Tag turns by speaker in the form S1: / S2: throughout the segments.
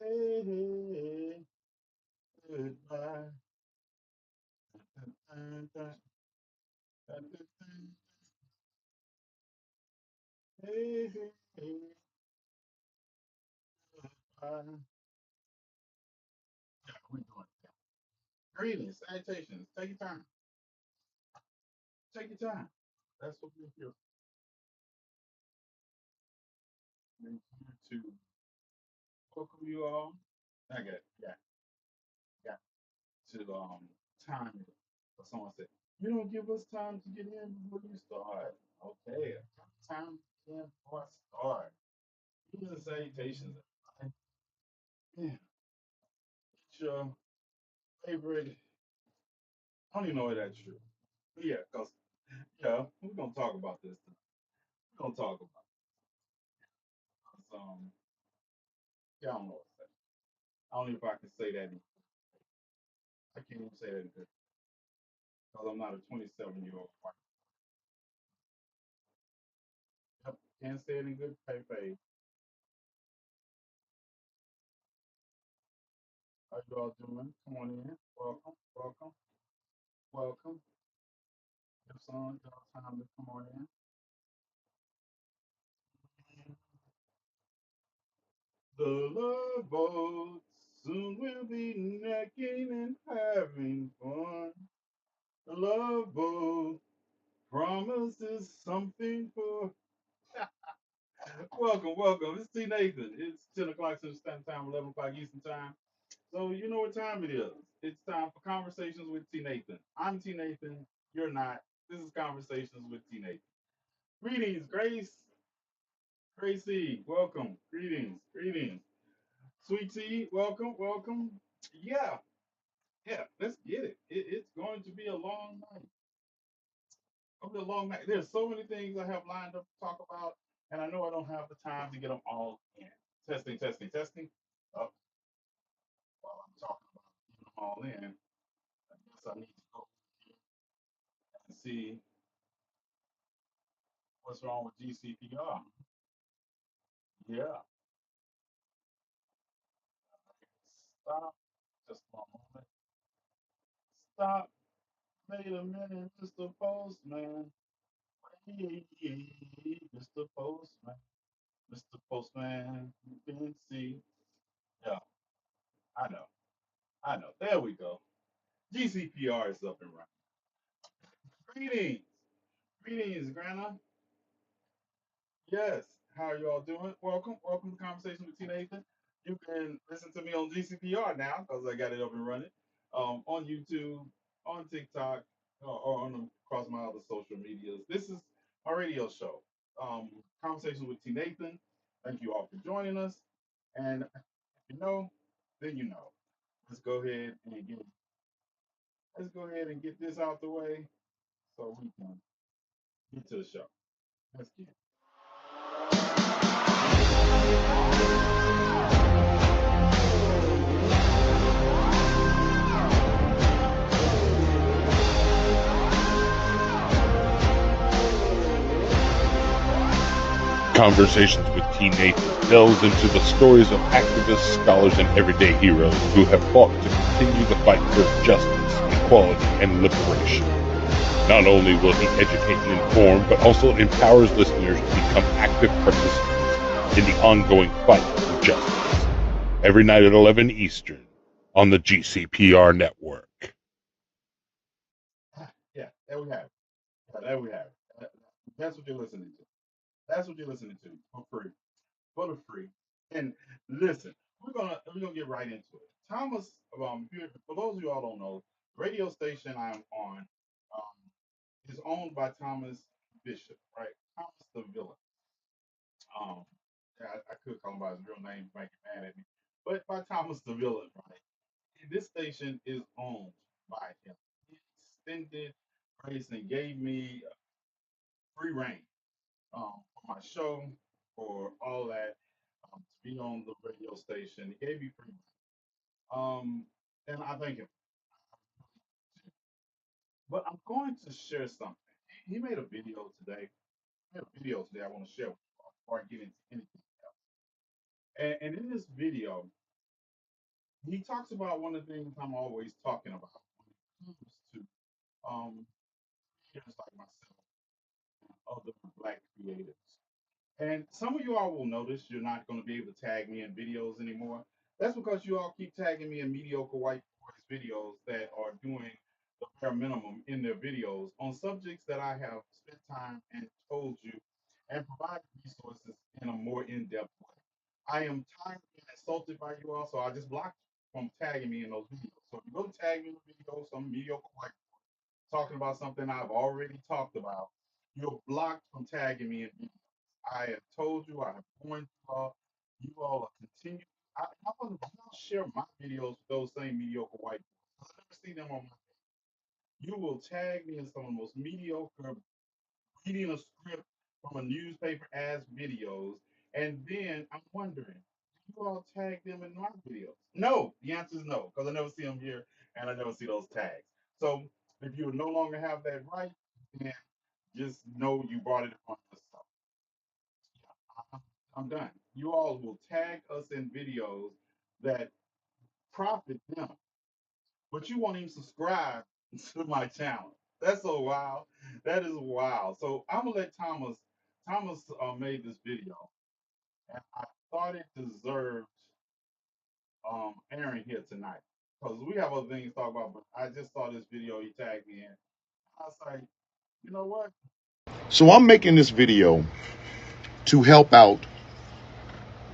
S1: Hey, hey, goodbye. Dun, dun, dun, dun, dun. Hey, hey, hey, goodbye. Yeah, we're doing that. Greetings, salutations. Take your time. Take your time. That's what we're here. We're here to welcome you all. I got got to time it. But someone said, you don't give us time to get in before you start. Okay, I got time to get in before I start. Greetings, salutations. Everybody. Yeah, it's your favorite. I don't even know if that's true. But yeah, because yeah, we're gonna talk about this. We're gonna talk about this. Yeah, I don't know what to say. I don't know if I can say that. I can't even say that because I'm not a 27-year-old white. Yep, can't say it in good faith. How you all doing? Come on in. Welcome, welcome, welcome. If someone got time to come on in. The love boat soon will be necking and having fun. The love boat promises something for. Welcome, welcome. It's TNathan. It's 10 o'clock Central Standard Time, 11 o'clock Eastern Time. So you know what time it is. It's time for Conversations with TNathan. I'm TNathan. You're not. This is Conversations with TNathan. Greetings, Grace. Gracie, welcome. Greetings, greetings. Sweet Tea, welcome, welcome. Yeah, yeah, let's get it. It's going to be a long night. It'll be a long night. There's so many things I have lined up to talk about, and I know I don't have the time to get them all in. Testing, testing, testing. Oh, while I'm talking about getting them all in, I guess I need to go here and see what's wrong with GCPR. Yeah, stop. Just one moment. Stop. Wait a minute, Mr. Postman. Hey, Mr. Postman. Mr. Postman, you can see. Yeah, I know. I know. There we go. GCPR is up and running. Greetings. Greetings, Grandma. Yes. How are you all doing? Welcome. Welcome to Conversation with TNathan. You can listen to me on GCPR now because I got it up and running. On YouTube, on TikTok, or on across my other social medias. This is my radio show. Conversation with TNathan. Thank you all for joining us. And if you know, then you know. Let's go ahead and get this out the way so we can get to the show. Let's get it.
S2: Conversations with TNathan delves into the stories of activists, scholars, and everyday heroes who have fought to continue the fight for justice, equality, and liberation. Not only will he educate and inform, but also empowers listeners to become active participants in the ongoing fight for justice. Every night at 11 Eastern on the GCPR network.
S1: Yeah, there we have it. Yeah, there we have it. That's what you're listening to. That's what you're listening to for free. For the free. And listen, we're gonna get right into it. Thomas, for those of you all don't know, the radio station I'm on is owned by Thomas Bishop, right? Thomas the villain. Um, yeah, I could call him by his real name, might get mad at me, but by Thomas the villain, right? This station is owned by him. He extended grace and gave me free reign for my show, for all that, to be on the radio station. He gave me free reign. And I thank him. But I'm going to share something. He made a video today. I want to share with you all before I get into anything else. And in this video, he talks about one of the things I'm always talking about when it comes to creators like myself and other black creators. And some of you all will notice you're not going to be able to tag me in videos anymore. That's because you all keep tagging me in mediocre white boys videos that are doing the bare minimum in their videos on subjects that I have spent time and told you and provided resources in a more in-depth way. I am tired of being insulted by you all, so I just blocked you from tagging me in those videos. So if you go tag me in a video, some mediocre white talking about something I've already talked about, you're blocked from tagging me in videos. I have told you, I have warned you all are continuing. I want to share my videos with those same mediocre white boys. I never see them on my page. You will tag me in some of the most mediocre reading a script from a newspaper as videos, and then I'm wondering, do you all tag them in my videos? No, the answer is no, because I never see them here and I never see those tags. So if you no longer have that right, then just know you brought it upon yourself. Yeah, I'm done. You all will tag us in videos that profit them, but you won't even subscribe to my channel. That's so wild. That is wild. So I'm gonna let Thomas. Thomas made this video, and I thought it deserved airing here tonight because we have other things to talk about. But I just saw this video he tagged me in. I was like, you know what?
S3: So I'm making this video to help out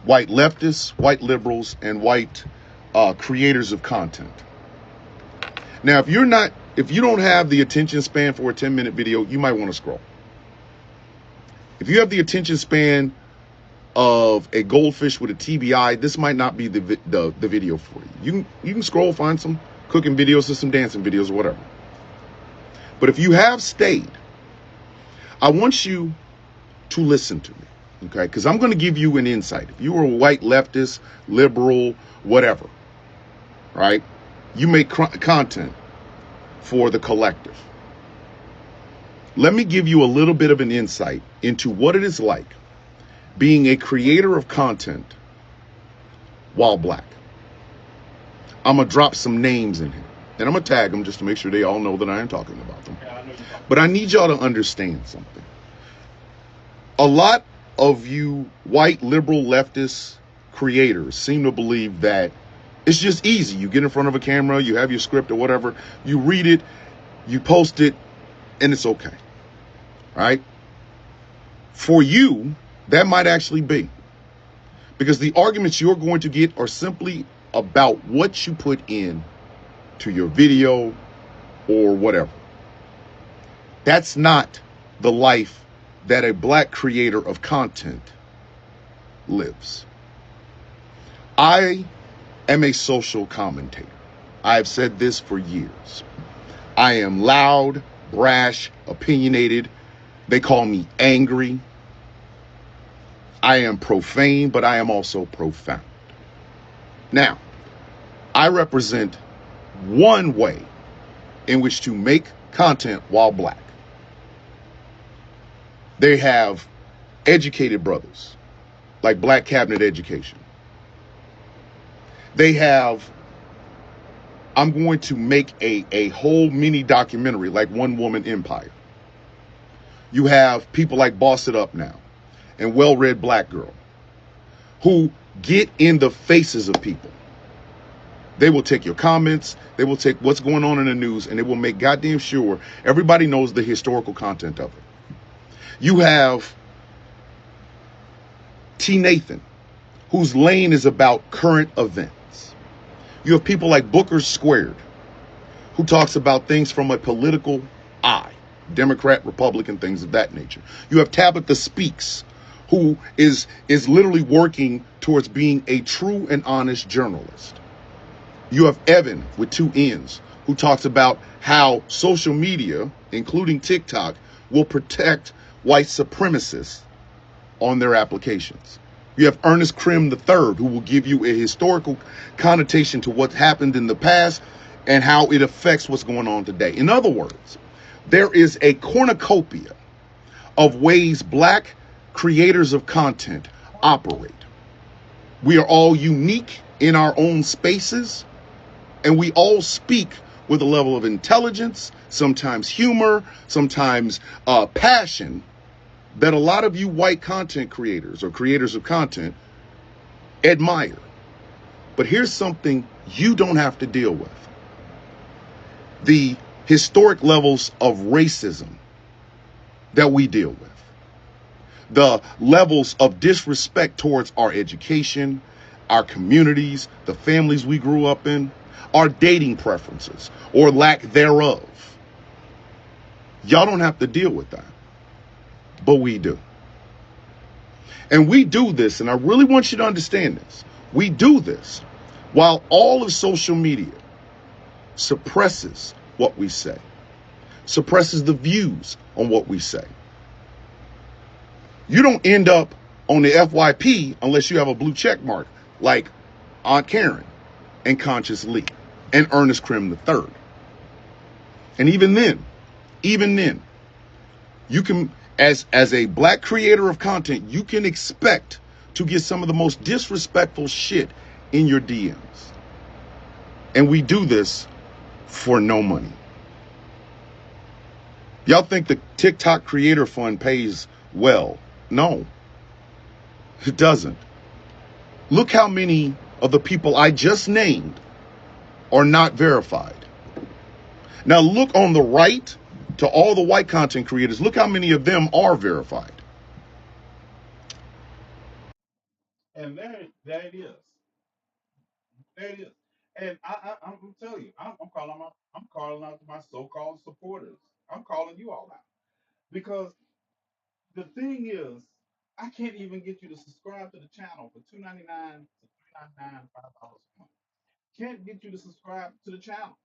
S3: white leftists, white liberals, and white creators of content. Now, if you don't have the attention span for a 10-minute video, you might want to scroll. If you have the attention span of a goldfish with a TBI, this might not be the video for you. You can scroll, find some cooking videos or some dancing videos or whatever. But if you have stayed, I want you to listen to me, okay? Because I'm going to give you an insight. If you are a white leftist, liberal, whatever, right? You make content for the collective. Let me give you a little bit of an insight into what it is like being a creator of content while black. I'm going to drop some names in here, and I'm going to tag them just to make sure they all know that I am talking about them.
S1: Yeah, I know you're talking.
S3: But I need y'all to understand something. A lot of you white liberal leftist creators seem to believe that it's just easy. You get in front of a camera, you have your script or whatever, you read it, you post it, and it's okay. Right? For you, that might actually be. Because the arguments you're going to get are simply about what you put in to your video or whatever. That's not the life that a black creator of content lives. I am a social commentator. I have said this for years. I am loud, brash, opinionated. They call me angry. I am profane, but I am also profound. Now, I represent one way in which to make content while black. They have educated brothers, like Black Cabinet Education. They have, I'm going to make a whole mini documentary like One Woman Empire. You have people like Boss It Up Now and Well-Read Black Girl who get in the faces of people. They will take your comments, they will take what's going on in the news, and they will make goddamn sure everybody knows the historical content of it. You have TNathan, whose lane is about current events. You have people like Booker Squared, who talks about things from a political eye, Democrat, Republican, things of that nature. You have Tabitha Speaks, who is literally working towards being a true and honest journalist. You have Evan with 2 N's, who talks about how social media, including TikTok, will protect white supremacists on their applications. You have Ernest Krim III, who will give you a historical connotation to what happened in the past and how it affects what's going on today. In other words, there is a cornucopia of ways black creators of content operate. We are all unique in our own spaces, and we all speak with a level of intelligence, sometimes humor, sometimes passion, that a lot of you white content creators or creators of content admire. But here's something you don't have to deal with: the historic levels of racism that we deal with, the levels of disrespect towards our education, our communities, the families we grew up in, our dating preferences or lack thereof. Y'all don't have to deal with that, but we do. And we do this, and I really want you to understand this. We do this while all of social media suppresses what we say, suppresses the views on what we say. You don't end up on the FYP unless you have a blue check mark like Aunt Karen and Conscious Lee and Ernest Krim III. And even then, you can, as a black creator of content, you can expect to get some of the most disrespectful shit in your DMs. And we do this for no money. Y'all think the TikTok Creator Fund pays well? No, it doesn't. Look how many of the people I just named are not verified. Now look on the right to all the white content creators. Look how many of them are verified.
S1: And there it is. There it is. And I'm telling you, I'm calling out to my so-called supporters. I'm calling you all out because the thing is, I can't even get you to subscribe to the channel for $2.99 to $3.99, $5 a month. Can't get you to subscribe to the channel.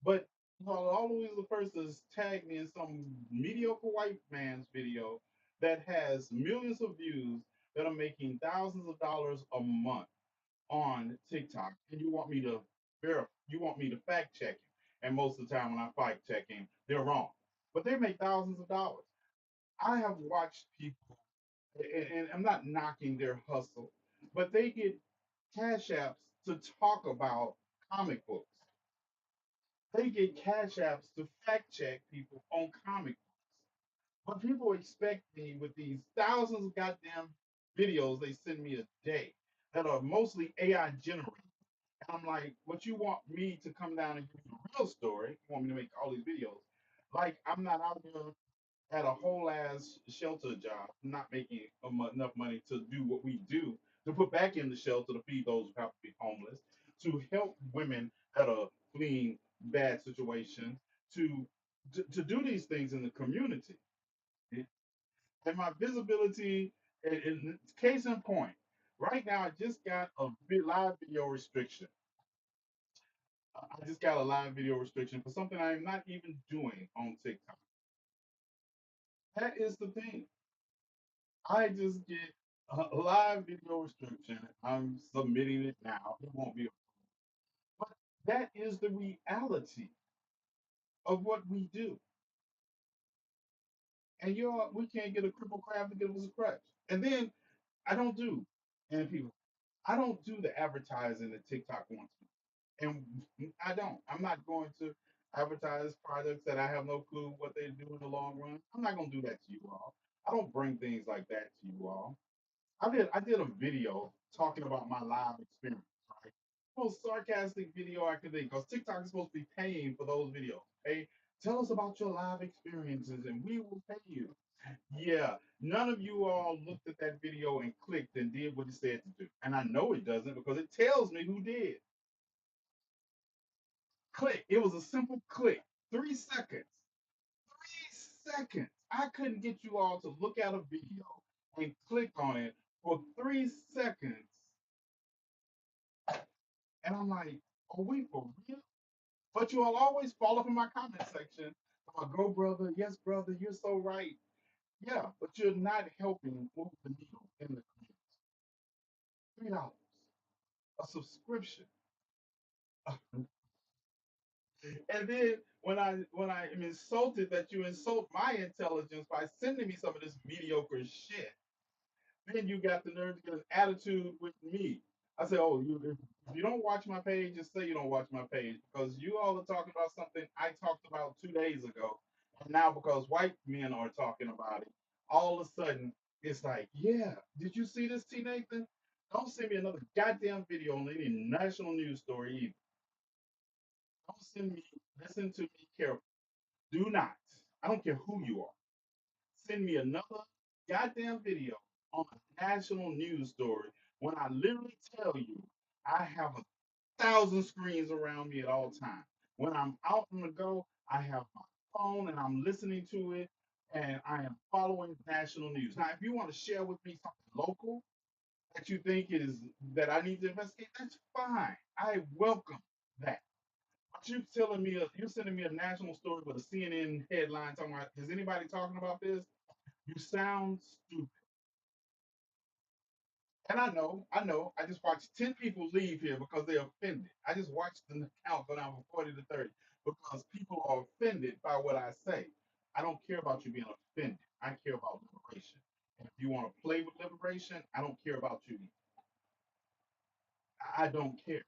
S1: But always the first is tag me in some mediocre white man's video that has millions of views that are making thousands of dollars a month on TikTok, and you want me to verify, you want me to fact check him. And most of the time when I fact check him, they're wrong. But they make thousands of dollars. I have watched people, and I'm not knocking their hustle, but they get cash apps to talk about comic books. They get cash apps to fact check people on comic books. But people expect me with these thousands of goddamn videos they send me a day that are mostly AI generated. And I'm like, but you want me to come down and give you the real story? You want me to make all these videos? Like, I'm not out there at a whole ass shelter job, not making enough money to do what we do, to put back in the shelter to feed those who have to be homeless, to help women that are fleeing bad situations, to do these things in the community. And my visibility, case in point, right now I just got a live video restriction. I just got a live video restriction for something I'm not even doing on TikTok. That is the thing. I just get a live video restriction. I'm submitting it now. It won't be. But that is the reality of what we do. And we can't get a cripple crab to give us a crutch. And then I don't do, and people, I don't do the advertising that TikTok wants me. And I don't. I'm not going to advertise products that I have no clue what they do in the long run. I'm not going to do that to you all. I don't bring things like that to you all. I did a video talking about my live experience, right? Most sarcastic video I could think, because TikTok is supposed to be paying for those videos. Hey, tell us about your live experiences and we will pay you. Yeah, none of you all looked at that video and clicked and did what it said to do. And I know it doesn't because it tells me who did. Click. It was a simple click. 3 seconds. 3 seconds. I couldn't get you all to look at a video and click on it for 3 seconds. And I'm like, are we for real? But you all always fall up in my comment section. Go, brother. Yes, brother. You're so right. Yeah, but you're not helping move the needle in the community. $3, a subscription. And then when I am insulted that you insult my intelligence by sending me some of this mediocre shit, then you got the nerve to get an attitude with me. I say, oh, if you don't watch my page, just say you don't watch my page because you all are talking about something I talked about 2 days ago, and now because white men are talking about it, all of a sudden it's like, yeah, did you see this, T. Nathan? Don't send me another goddamn video on any national news story either. Don't send me. Listen to me carefully. Do not. I don't care who you are. Send me another goddamn video on a national news story when I literally tell you I have 1,000 screens around me at all times. When I'm out on the go, I have my phone and I'm listening to it and I am following national news. Now, if you want to share with me something local that you think is that I need to investigate, that's fine. I welcome that. But you telling me you're sending me a national story with a CNN headline talking about is anybody talking about this? You sound stupid. And I know. I just watched 10 people leave here because they're offended. I just watched the count go down from 40 to 30 because people are offended by what I say. I don't care about you being offended. I care about liberation. And if you want to play with liberation, I don't care about you. I don't care.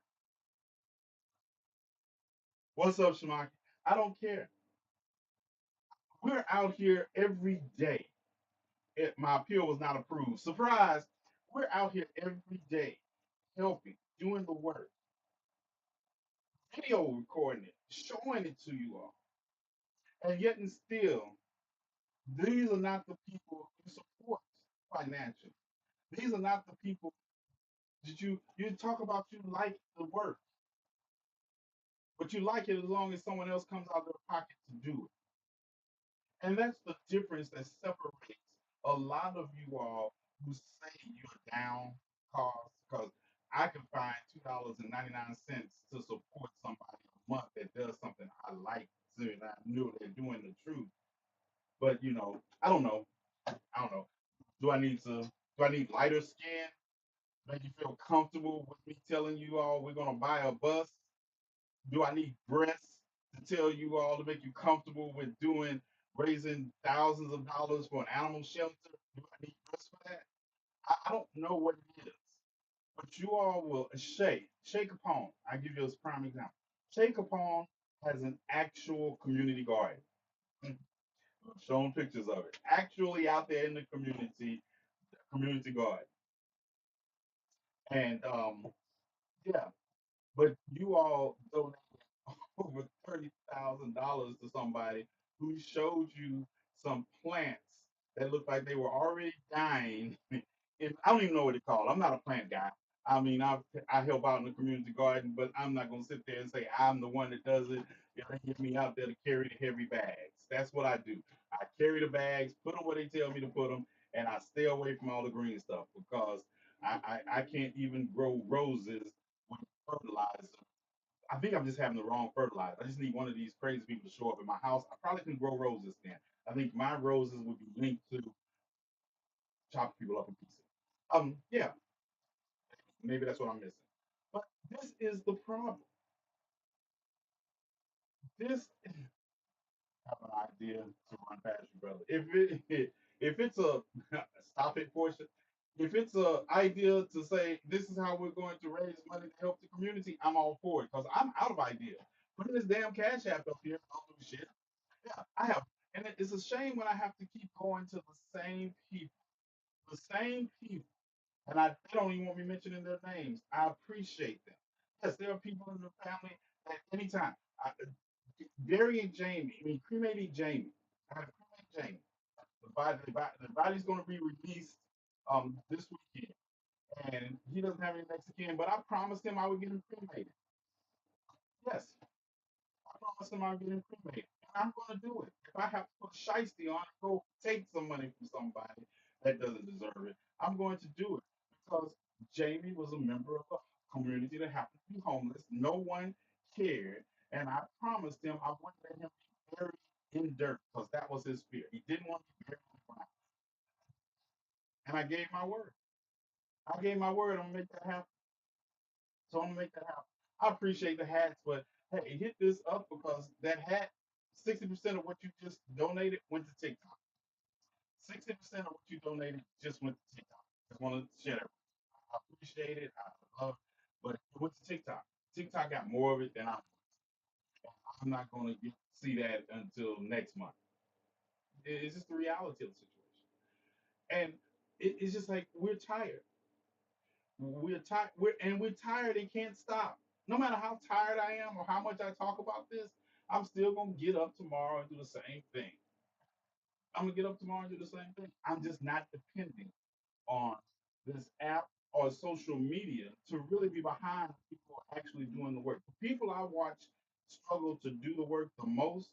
S1: What's up, Shamaki? I don't care. We're out here every day. My appeal was not approved. Surprise! We're out here every day helping, doing the work, video recording it, showing it to you all. And yet and still, these are not the people you support financially. These are not the people that you talk about you like the work, but you like it as long as someone else comes out of their pocket to do it. And that's the difference that separates a lot of you all who say you're down cause because I can find $2.99 to support somebody a month that does something I like so that I know they're doing the truth. But I don't know. I don't know. Do I need to do I need lighter skin? Make you feel comfortable with me telling you all we're gonna buy a bus? Do I need breasts to tell you all to make you comfortable with doing raising thousands of dollars for an animal shelter? Do I need breasts for that? I don't know what it is. But you all will Shake Capone. I give you a prime example. Shake Capone has an actual community garden. I've shown pictures of it. Actually out there in the community garden. And yeah, but you all donated over $30,000 to somebody who showed you some plants that looked like they were already dying. And I don't even know what it's called. I'm not a plant guy. I mean, I help out in the community garden, but I'm not gonna sit there and say I'm the one that does it. They get me out there to carry the heavy bags. That's what I do. I carry the bags, put them where they tell me to put them, and I stay away from all the green stuff because I can't even grow roses with fertilizer. I think I'm just having the wrong fertilizer. I just need one of these crazy people to show up at my house. I probably can grow roses then. I think my roses would be linked to chopping people up in pieces. Yeah, maybe that's what I'm missing. But this is the problem. This I have an idea to run past you, brother. If it's a stop it portion, if it's a idea to say this is how we're going to raise money to help the community, I'm all for it because I'm out of ideas. Putting this damn cash app up here, don't do shit. Yeah, I have, and it's a shame when I have to keep going to the same people, and they don't even want me mentioning their names. I appreciate them. Yes, there are people in the family that anytime. Burying Jamie, I mean cremating Jamie. I had to cremate Jamie. The body's going to be released this weekend, and he doesn't have any next of kin. But I promised him I would get him cremated. Yes, I promised him I would get him cremated, and I'm going to do it. If I have to put shiesty on and go take some money from somebody that doesn't deserve it, I'm going to do it because Jamie was a member of a community that happened to be homeless. No one cared, and I promised him I wouldn't let him be buried in dirt because that was his fear. He didn't want to be buried in the ground, and I gave my word. I gave my word. I'm gonna make that happen. So I'm gonna make that happen. I appreciate the hats, but hey, hit this up because that hat, 60% of what you just donated went to TikTok. 60% of what you donated just went to TikTok. Just want to share that. I appreciate it. But it went to TikTok. TikTok got more of it than I'm not going to see that until next month. It's just the reality of the situation. And it's just like we're tired. We're tired. We're tired and can't stop. No matter how tired I am or how much I talk about this, I'm still gonna get up tomorrow and do the same thing. I'm gonna get up tomorrow and do the same thing. I'm just not depending on this app or social media to really be behind people actually doing the work. The people I watch struggle to do the work the most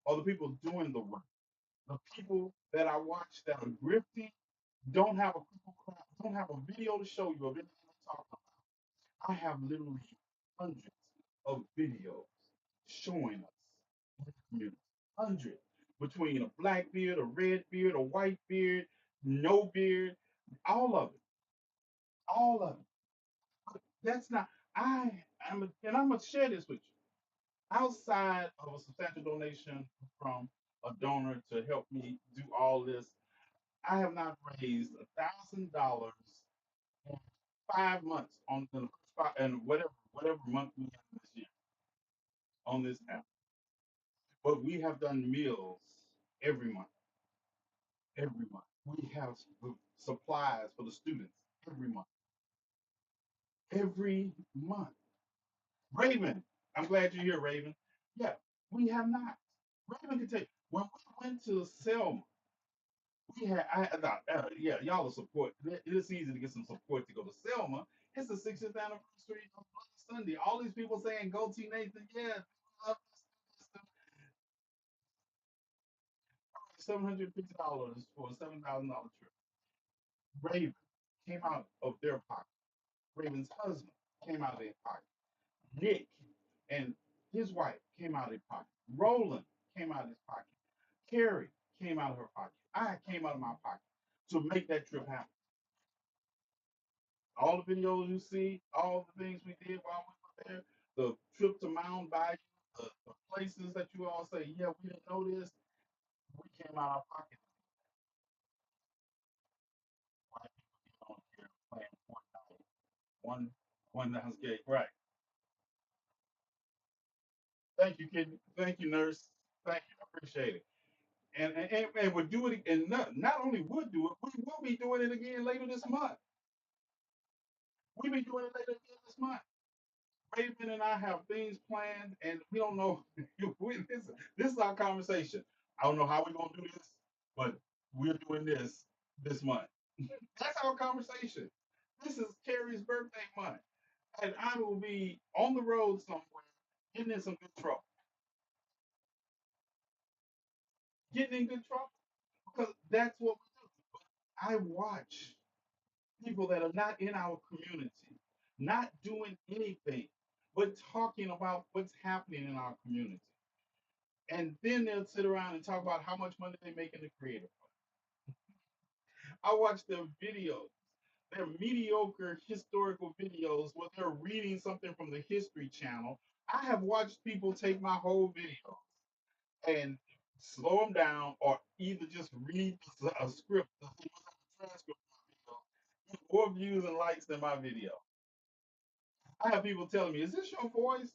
S1: are the people doing the work. The people that I watch that are grifting don't have a don't have a video to show you of anything they talk about. I have literally hundreds of videos showing us in the community. Hundreds. Between a black beard, a red beard, a white beard, no beard, all of it. All of it. But that's not and I'm gonna share this with you. Outside of a substantial donation from a donor to help me do all this, I have not raised $1,000 in 5 months on the first and whatever month we have this year on this app. But we have done meals every month. Every month. We have supplies for the students every month. Every month. Raven, I'm glad you're here, Raven. Yeah, we have not. Raven can tell you, when we went to Selma, we had, I thought, yeah, y'all are support. It's easy to get some support to go to Selma. It's the 60th anniversary of Bloody Sunday. All these people saying, go TNathan, yeah, we love this, $750 for a $7,000 trip. Raven came out of their pocket. Raven's husband came out of their pocket. Nick and his wife came out of their pocket. Roland came out of his pocket. Carrie came out of her pocket. I came out of my pocket to make that trip happen. All the videos you see, all the things we did while we were there, the trip to Mound Bayou, the places that you all say, yeah, we didn't know this, we came out of our pocket. White people get on here playing Fortnite. One house gate. Right. Thank you, kid. Thank you, nurse. Thank you. I appreciate it. And we'll do it. And not only would do it, we will be doing it again later this month. We'll be doing it later again this month. Raven and I have things planned, and we don't know. This is our conversation. I don't know how we're gonna do this, but we're doing this month. That's our conversation. This is Carrie's birthday month, and I will be on the road somewhere, getting in some good trouble. Getting in good trouble because that's what we do. I watch people that are not in our community, not doing anything, but talking about what's happening in our community. And then they'll sit around and talk about how much money they make in the creative. I watch their videos, their mediocre historical videos where they're reading something from the History Channel. I have watched people take my whole video and slow them down or either just read a script, a transcript of my video, get more views and likes than my video. I have people telling me, "Is this your voice?"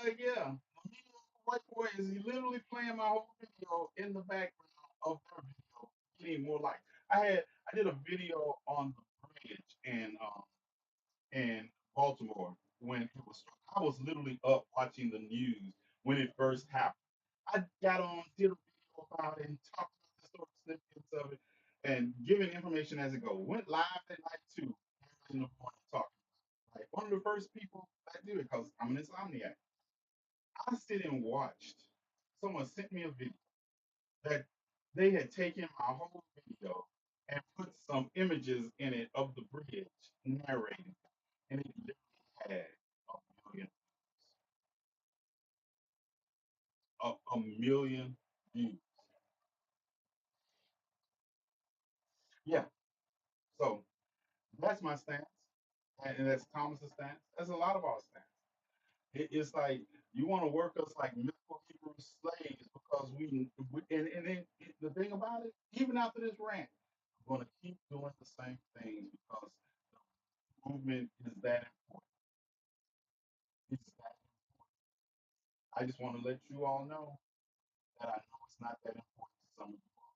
S1: Yeah. The mediocre white boy is literally playing my whole video in the background of their video, getting more likes. I did a video on the bridge in Baltimore when it was. I was literally up watching the news when it first happened. I got on, did a video about it, and talked about the story snippets of it, and giving information as it goes. Went live at night too, in the morning talking. Like one of the first people that do it because I'm an insomniac. I sit and watched. Someone sent me a video that they had taken my whole video and put some images in it of the bridge narrating, and it literally had a million, a million views. Yeah. So that's my stance, and that's Thomas's stance. That's a lot of our stance. It's like you want to work us like mythical Hebrew slaves because and then the thing about it, even after this rant, I'm going to keep doing the same things because movement is that important. It's that I just want to let you all know that I know it's not that important to some of you all.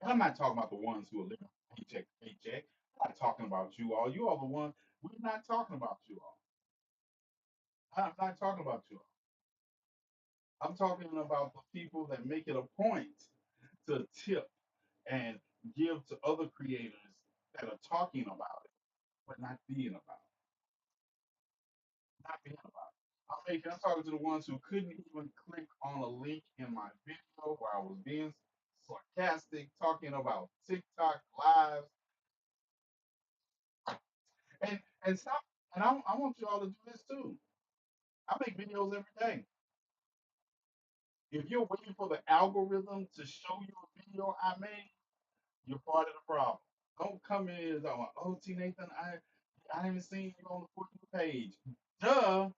S1: And I'm not talking about the ones who are living paycheck to paycheck. I'm not talking about you all. You all the ones. We're not talking about you all. I'm not talking about you all. I'm talking about the people that make it a point to tip and give to other creators that are talking about it, but not being about it. Not being about it. I'm talking to the ones who couldn't even click on a link in my video where I was being sarcastic, talking about TikTok lives, and stop. And I want you all to do this too. I make videos every day. If you're waiting for the algorithm to show you a video I made, you're part of the problem. Don't come in and talk about, oh, TNathan, I haven't seen you on the For You page. Duh.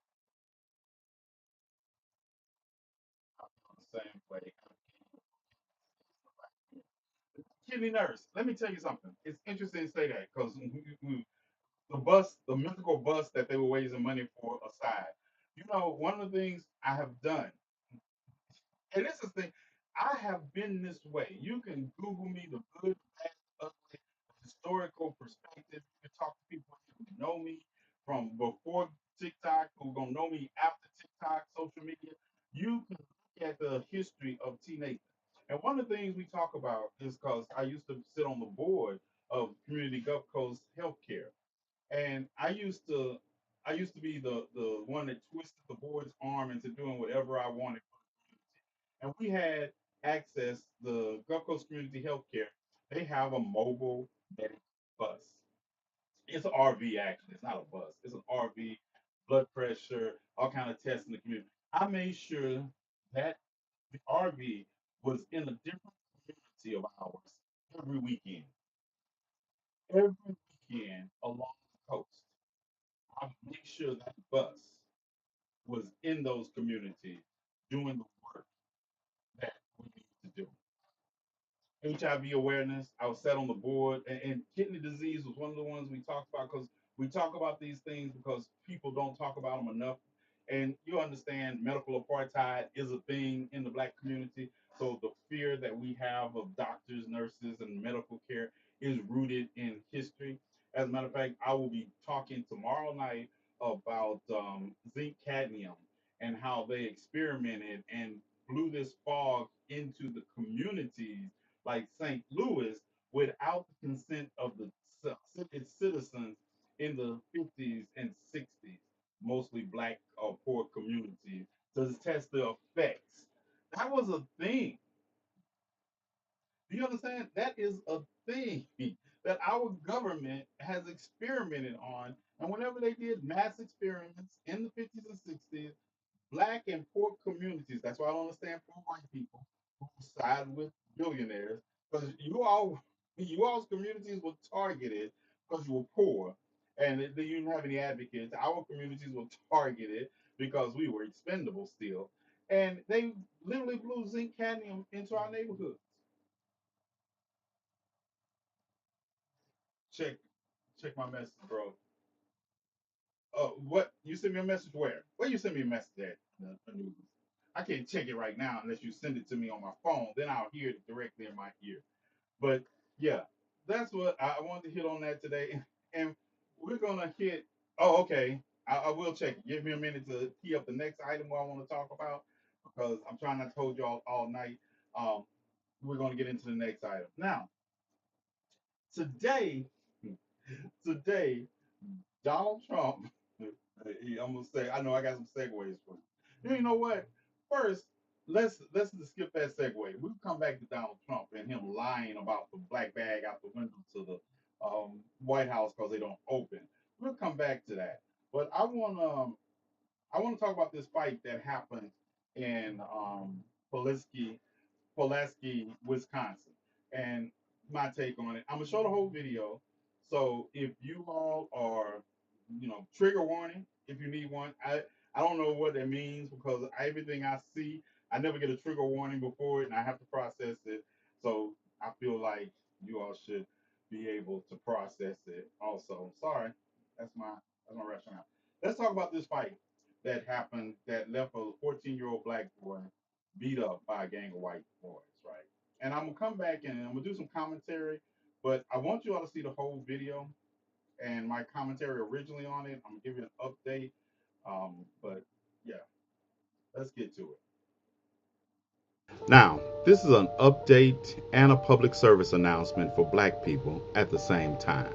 S1: I'm the same way. Kidney nurse. Let me tell you something. It's interesting to say that because the bus, the mythical bus that they were raising money for aside, one of the things I have done, and this is the thing, I have been this way. You can Google me, the good, bad, ugly, historical perspective. You can talk to people who know me from before TikTok, who gonna know me after TikTok, social media. You can look at the history of T Nathan. And one of the things we talk about is because I used to sit on the board of Community Gulf Coast Healthcare. And I used to be the one that twisted the board's arm into doing whatever I wanted for the community. And we had access, the Gulf Coast Community Healthcare, they have a mobile medic bus. It's an RV actually, it's not a bus. It's an RV, blood pressure, all kind of tests in the community. I made sure that the RV was in a different community of ours every weekend. Every weekend along the coast. I make sure that bus was in those communities doing the work that we need to do. HIV awareness, I was set on the board, and kidney disease was one of the ones we talked about because we talk about these things because people don't talk about them enough. And you understand medical apartheid is a thing in the black community. So the fear that we have of doctors, nurses, and medical care is rooted in history. As a matter of fact, I will be talking tomorrow night about zinc cadmium and how they experimented and blew this fog into the communities like St. Louis without the consent of its citizens in the 50s and 60s, mostly black or poor communities, to test the effects. That was a thing. Do you understand? That is a thing that our government has experimented on. And whenever they did mass experiments in the 50s and 60s, black and poor communities. That's why I don't understand poor white people who side with billionaires because you all's communities were targeted because you were poor and you didn't have any advocates. Our communities were targeted because we were expendable still, and they literally blew zinc cadmium into our neighborhoods. Check, check my message, bro. What you sent me a message where? Where you sent me a message at? News. I can't check it right now unless you send it to me on my phone. Then I'll hear it directly in my ear. But yeah, that's what I wanted to hit on that today. And we're gonna hit. Oh, okay. I will check it. Give me a minute to key up the next item I want to talk about because I'm trying not to hold you all night. Um, we're gonna get into the next item now. Today, today Donald Trump. I'm gonna say. I know I got some segues for you. You know what? First, let's just skip that segue. We'll come back to Donald Trump and him lying about the black bag out the window to the White House because they don't open. We'll come back to that. But I want to talk about this fight that happened in Pulaski, Wisconsin, and my take on it. I'm gonna show the whole video. So if you all are, trigger warning if you need one. I don't know what that means because everything I see, I never get a trigger warning before it, and I have to process it. So I feel like you all should be able to process it. Also, sorry. That's my rationale. Let's talk about this fight that happened that left a 14-year-old black boy beat up by a gang of white boys, right? And I'm gonna come back and I'm gonna do some commentary, but I want you all to see the whole video and my commentary originally on it. I'm gonna give you an update. But yeah, let's get to it.
S3: Now, this is an update and a public service announcement for black people at the same time.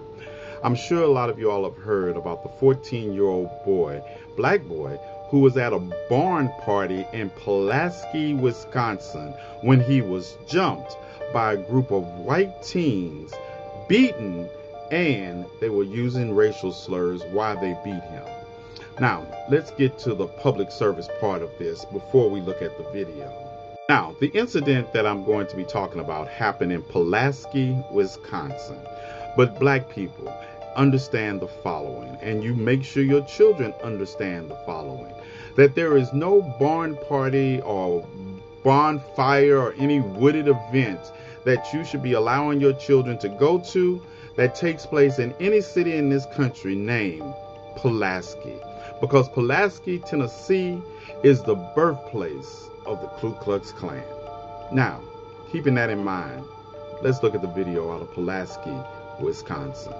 S3: I'm sure a lot of you all have heard about the 14-year-old boy, black boy, who was at a barn party in Pulaski, Wisconsin, when he was jumped by a group of white teens, beaten, and they were using racial slurs while they beat him. Now, let's get to the public service part of this before we look at the video. Now, the incident that I'm going to be talking about happened in Pulaski, Wisconsin. But black people, understand the following, and you make sure your children understand the following, that there is no barn party or bonfire or any wooded event that you should be allowing your children to go to that takes place in any city in this country named Pulaski. Because Pulaski, Tennessee is the birthplace of the Ku Klux Klan. Now, keeping that in mind, let's look at the video out of Pulaski, Wisconsin.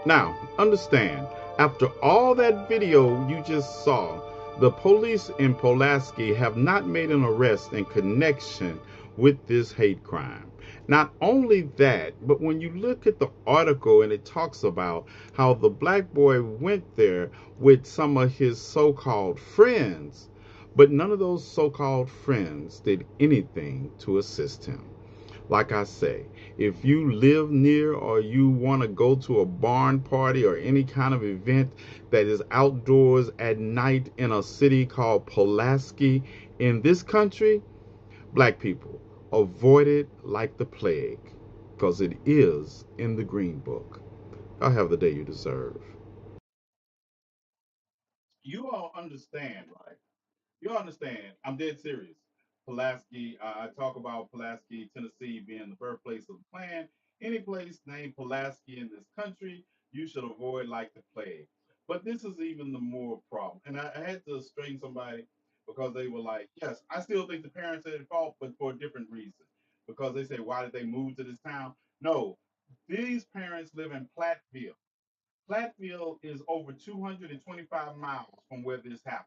S3: Now, understand, after all that video you just saw, the police in Pulaski have not made an arrest in connection with this hate crime. Not only that, but when you look at the article and it talks about how the black boy went there with some of his so-called friends, but none of those so-called friends did anything to assist him. Like I say, if you live near or you want to go to a barn party or any kind of event that is outdoors at night in a city called Pulaski in this country, black people, avoid it like the plague, because it is in the Green Book. Y'all have the day you deserve.
S1: You all understand, right? You understand, I'm dead serious. Pulaski, I talk about Pulaski, Tennessee being the birthplace of the Klan. Any place named Pulaski in this country, you should avoid like the plague. But this is even the more problem. And I had to straighten somebody because they were like, yes, I still think the parents are at fault, but for a different reason. Because they say, why did they move to this town? No, these parents live in Platteville. Platteville is over 225 miles from where this happened.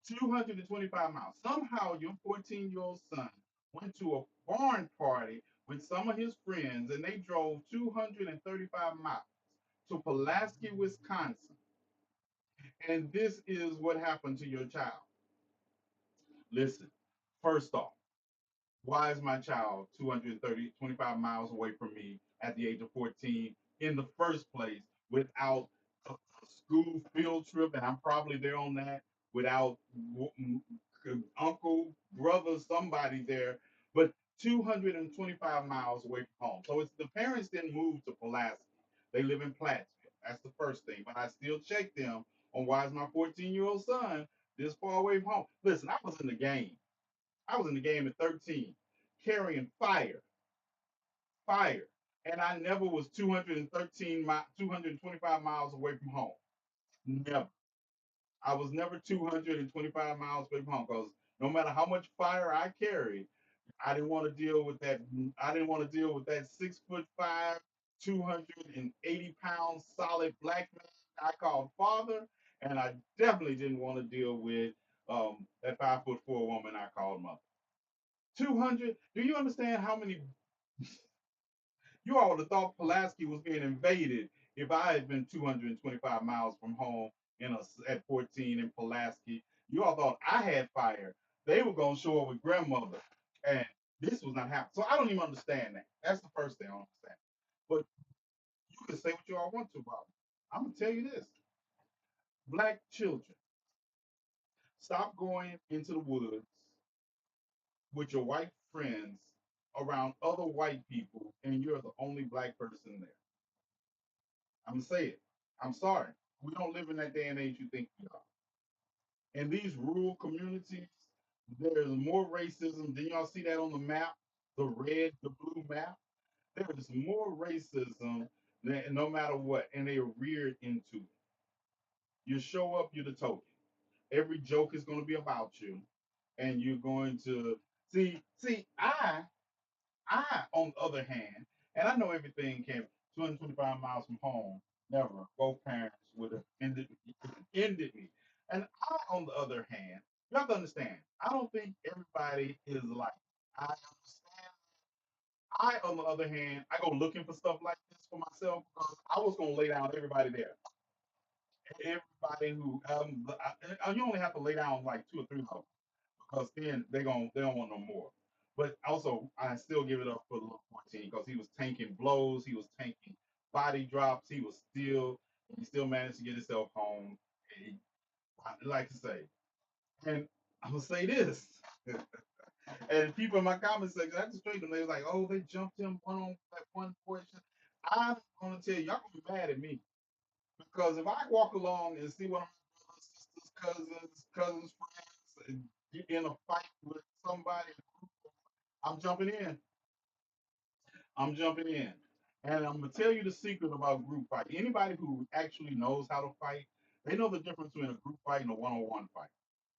S1: 225 miles. Somehow your 14-year-old son went to a barn party with some of his friends and they drove 235 miles to Pulaski, Wisconsin. And this is what happened to your child. Listen, first off, Why is my child 25 miles away from me at the age of 14 in the first place without a school field trip? And I'm probably there on that without uncle, brother, somebody there, but 225 miles away from home. So it's the parents didn't move to Pulaski. They live in Plattsville. That's the first thing. But I still check them on why is my 14-year-old son this far away from home. Listen, I was in the game. I was in the game at 13, carrying fire, and I never was 225 miles away from home. Never. I was never 225 miles away from home because no matter how much fire I carried, I didn't want to deal with that. I didn't want to deal with that 6'5", 280 pound solid black man I called father, and I definitely didn't want to deal with that 5'4" woman I called mother. 200. Do you understand how many? You all would have thought Pulaski was being invaded if I had been 225 miles from home at 14 in Pulaski. You all thought I had fire. They were going to show up with grandmother. And this was not happening. So I don't even understand that. That's the first thing I don't understand. But you can say what you all want to about me. I'm going to tell you this. Black children, stop going into the woods with your white friends around other white people and you're the only black person there. I'm gonna say it. I'm sorry. We don't live in that day and age you think we are. In these rural communities, there's more racism. Did y'all see that on the map? The red, the blue map? There is more racism than no matter what, and they are reared into it. You show up, you're the token. Every joke is going to be about you, and you're going to see. On the other hand, and I know everything came 225 miles from home. Never. Both parents would have ended me. And I, on the other hand, you have to understand. I don't think everybody is like. I understand. I, on the other hand, I go looking for stuff like this for myself because I was gonna lay down everybody there. Everybody who you only have to lay down like two or three of them because then they don't want no more. But also, I still give it up for the little 14 because he was tanking blows, he was tanking body drops, he still managed to get himself home. And I like to say, and I'm gonna say this, and people in my comment section, I just straight them. They was like, "Oh, they jumped him one on that one portion." I'm gonna tell you, y'all gonna be mad at me because if I walk along and see one of my brothers, sisters, cousins, friends, and get in a fight with somebody, I'm jumping in. I'm jumping in. And I'm gonna tell you the secret about group fight. Anybody who actually knows how to fight, they know the difference between a group fight and a one-on-one fight.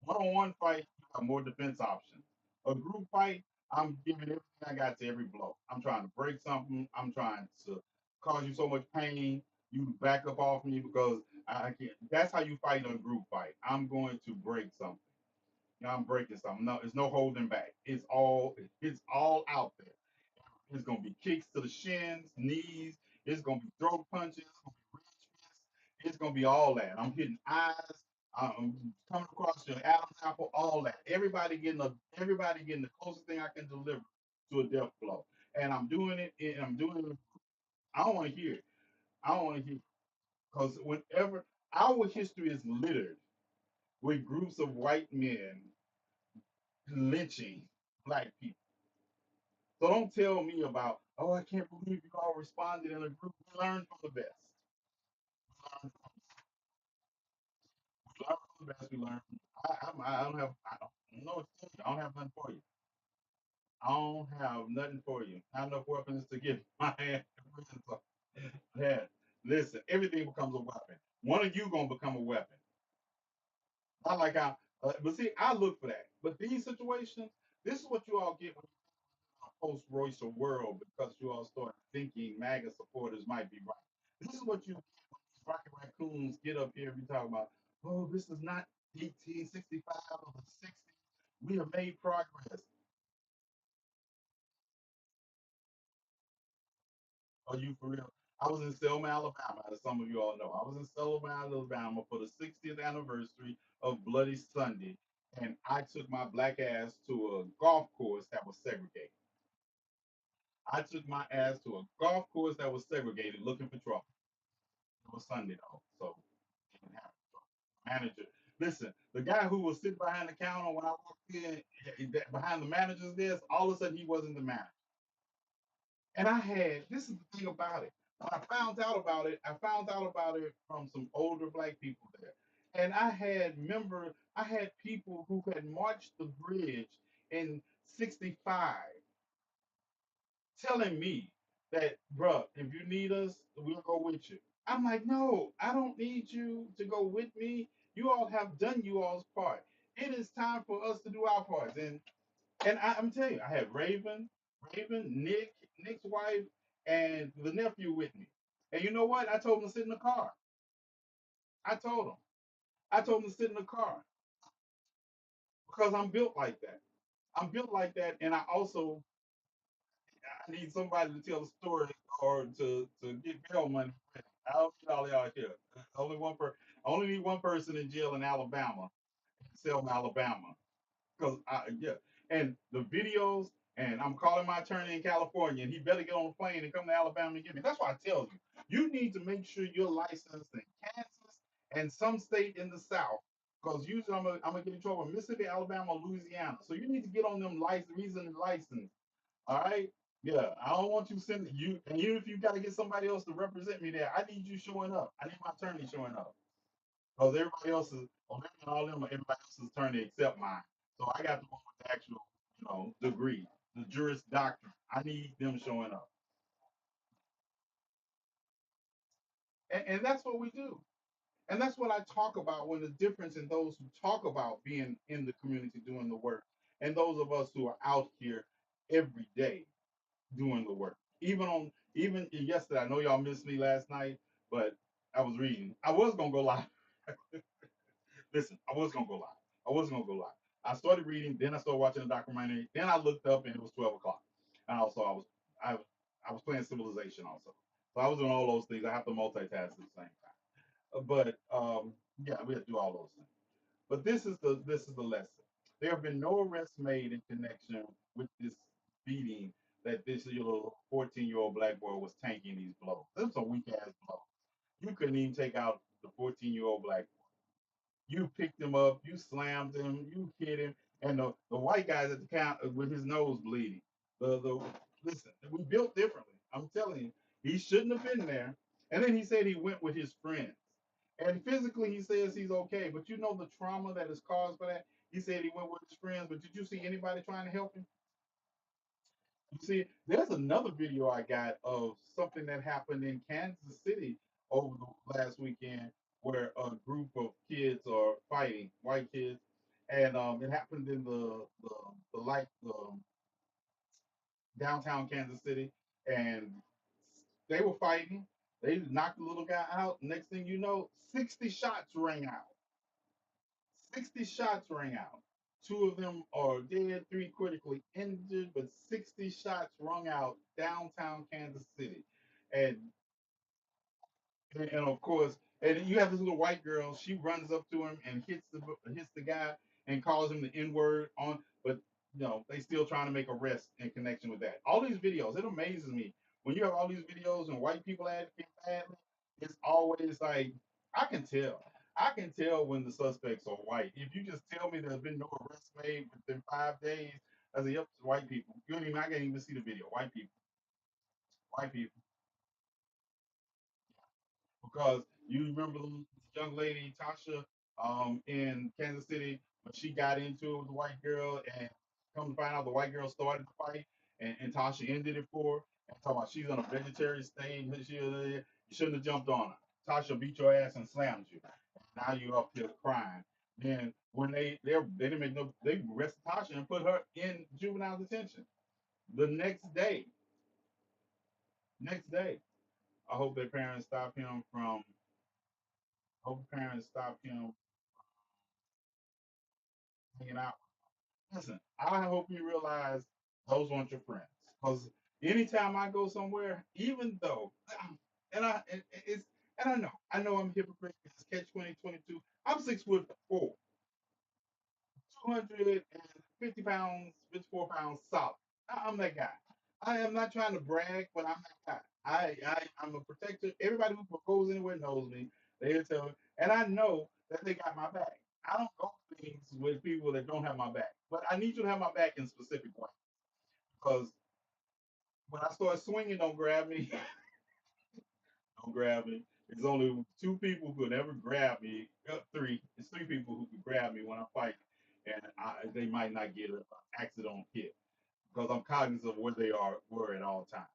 S1: One-on-one fight, you have more defense options. A group fight, I'm giving everything I got to every blow. I'm trying to break something. I'm trying to cause you so much pain. You back up off me because I can't. That's how you fight in a group fight. I'm going to break something. I'm breaking something. No, there's no holding back. It's all out there. It's gonna be kicks to the shins, knees. It's gonna be throat punches. It's gonna be wrist fists. It's gonna be all that. I'm hitting eyes. I'm coming across your Adam's apple. All that. Everybody getting the closest thing I can deliver to a death blow. And I'm doing it. And I'm doing it. I don't want to hear it. I don't want to hear it because whenever our history is littered with groups of white men lynching black people. So don't tell me about, oh, I can't believe you all responded in a group. We learned from the best. We learned from the best. We learned from, I don't have, I don't know what to tell you. I don't have nothing for you. I don't have nothing for you. I have enough weapons to get my hand. So, yeah, listen, everything becomes a weapon. One of you going to become a weapon. Not like but see, I look for that. But these situations, this is what you all get when post-racial world because you all start thinking MAGA supporters might be right. This is what you get when these Rocket Raccoons get up here and be talking about, oh, this is not 1865 or the 60s. We have made progress. Are you for real? I was in Selma, Alabama, as some of you all know. I was in Selma, Alabama for the 60th anniversary of Bloody Sunday. and I took my black ass to a golf course that was segregated. I took my ass to a golf course that was segregated looking for trouble. It was Sunday though, so it didn't happen. Manager, listen, the guy who was sitting behind the counter when I walked in, behind the manager's desk, all of a sudden he wasn't the manager. And I had, this is the thing about it. When I found out about it, I found out about it from some older black people there. And I had people who had marched the bridge in 65 telling me that, bruh, if you need us, we'll go with you. I'm like, no, I don't need you to go with me. You all have done you all's part. It is time for us to do our parts. I'm telling you, I had Raven, Nick's wife, and the nephew with me. And you know what? I told them to sit in the car. I told them. I told them to sit in the car because I'm built like that. I'm built like that, and I need somebody to tell the story or to get bail money. I don't need all y'all here. Only need one person in jail in Alabama, Selma, Alabama. Because yeah, and the videos, and I'm calling my attorney in California, and he better get on the plane and come to Alabama and get me. That's why I tell you, you need to make sure you're licensed in Kansas and some state in the South. Because usually I'm gonna get in trouble in Mississippi, Alabama, Louisiana. So you need to get on them license. All right. Yeah, I don't want you sending you, and even if you got to get somebody else to represent me there, I need you showing up. I need my attorney showing up because everybody else is, well, all them, everybody else's attorney except mine. So I got the one with the actual, degree, the Juris Doctorate. I need them showing up, and that's what we do. And that's what I talk about when the difference in those who talk about being in the community doing the work and those of us who are out here every day doing the work. Even yesterday, I know y'all missed me last night, but I was reading. I was gonna go live. Listen, I was gonna go live. I was gonna go live. I started reading, then I started watching a documentary. Then I looked up and it was 12 o'clock. And also I was playing Civilization also. So I was doing all those things. I have to multitask at the same time. But yeah, we have to do all those things. But this is the lesson. There have been no arrests made in connection with this beating that this little 14-year-old black boy was tanking these blows. Those are weak ass blows. You couldn't even take out the 14-year-old black boy. You picked him up, you slammed him, you hit him, and the white guy's at the count with his nose bleeding. The listen, we built differently. I'm telling you, he shouldn't have been there. And then he said he went with his friends. And physically he says he's okay, but you know the trauma that is caused by that. He said he went with his friends, but did you see anybody trying to help him? You see, there's another video I got of something that happened in Kansas City over the last weekend where a group of kids are fighting, white kids, and it happened in the downtown Kansas City, and they were fighting. They knocked the little guy out. Next thing you know, 60 shots rang out. 60 shots rang out. Two of them are dead, three critically injured, but 60 shots rung out downtown Kansas City. And and of course, and you have this little white girl. She runs up to him and hits the guy and calls him the N word on. But they still trying to make arrests in connection with that. All these videos, it amazes me when you have all these videos and white people acting badly. It's always like I can tell. I can tell when the suspects are white. If you just tell me there's been no arrests made within 5 days, I say, yep, it's white people. I can't even see the video. White people. Because you remember the young lady Tasha in Kansas City when she got into it with the white girl, and come to find out the white girl started the fight, and Tasha ended it for her. And talking about she's on a vegetarian state, you shouldn't have jumped on her. Tasha beat your ass and slammed you. Now you're up here crying. Then when they didn't make no, they arrested Tasha and put her in juvenile detention the next day. I hope their parents stop him from hope parents stop him hanging out. Listen, I hope you realize those weren't your friends. Because anytime I go somewhere, even though, it's and I know I'm a hypocrite. It's catch 2022. I'm 6'4". 250 pounds, 54 pounds solid. I'm that guy. I am not trying to brag, but I'm that guy. I'm a protector. Everybody who goes anywhere knows me. They tell me, and I know that they got my back. I don't go things with people that don't have my back, but I need you to have my back in specific ways because when I start swinging, don't grab me. Don't grab me. There's only two people who could ever grab me. Three. It's three people who could grab me when I fight, and they might not get an accident hit because I'm cognizant of where they were at all times.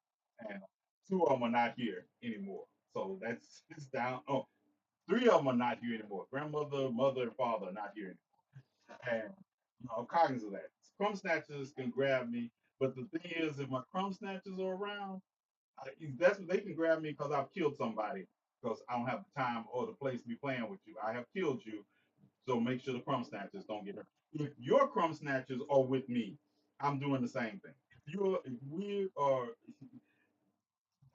S1: And two of them are not here anymore. So that's it's down. Oh, three of them are not here anymore. Grandmother, mother, and father are not here anymore. And I'm cognizant of that. Crumb snatchers can grab me, but the thing is, if my crumb snatchers are around, that's what they can grab me because I've killed somebody because I don't have the time or the place to be playing with you. I have killed you, so make sure the crumb snatchers don't get hurt. If your crumb snatchers are with me, I'm doing the same thing. If we are,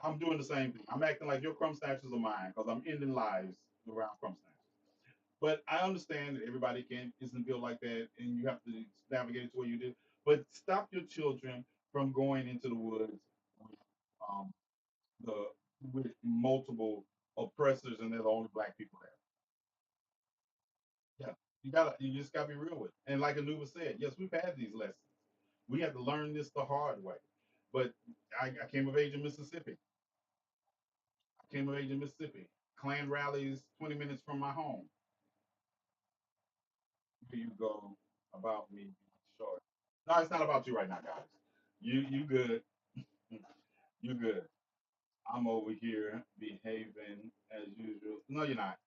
S1: I'm doing the same thing. I'm acting like your crumb snatchers are mine because I'm ending lives around crumb snatchers. But I understand that everybody isn't built like that, and you have to navigate it the way you do. But stop your children from going into the woods with um, the with multiple oppressors, and they're the only black people there. Yeah, you just gotta be real with it. And like Anuba said, yes, we've had these lessons. We had to learn this the hard way. But I came of age in Mississippi. I came of age in Mississippi. Klan rallies 20 minutes from my home. Here you go about me being short. No, it's not about you right now, guys. You good. You good. I'm over here behaving as usual. No, you're not.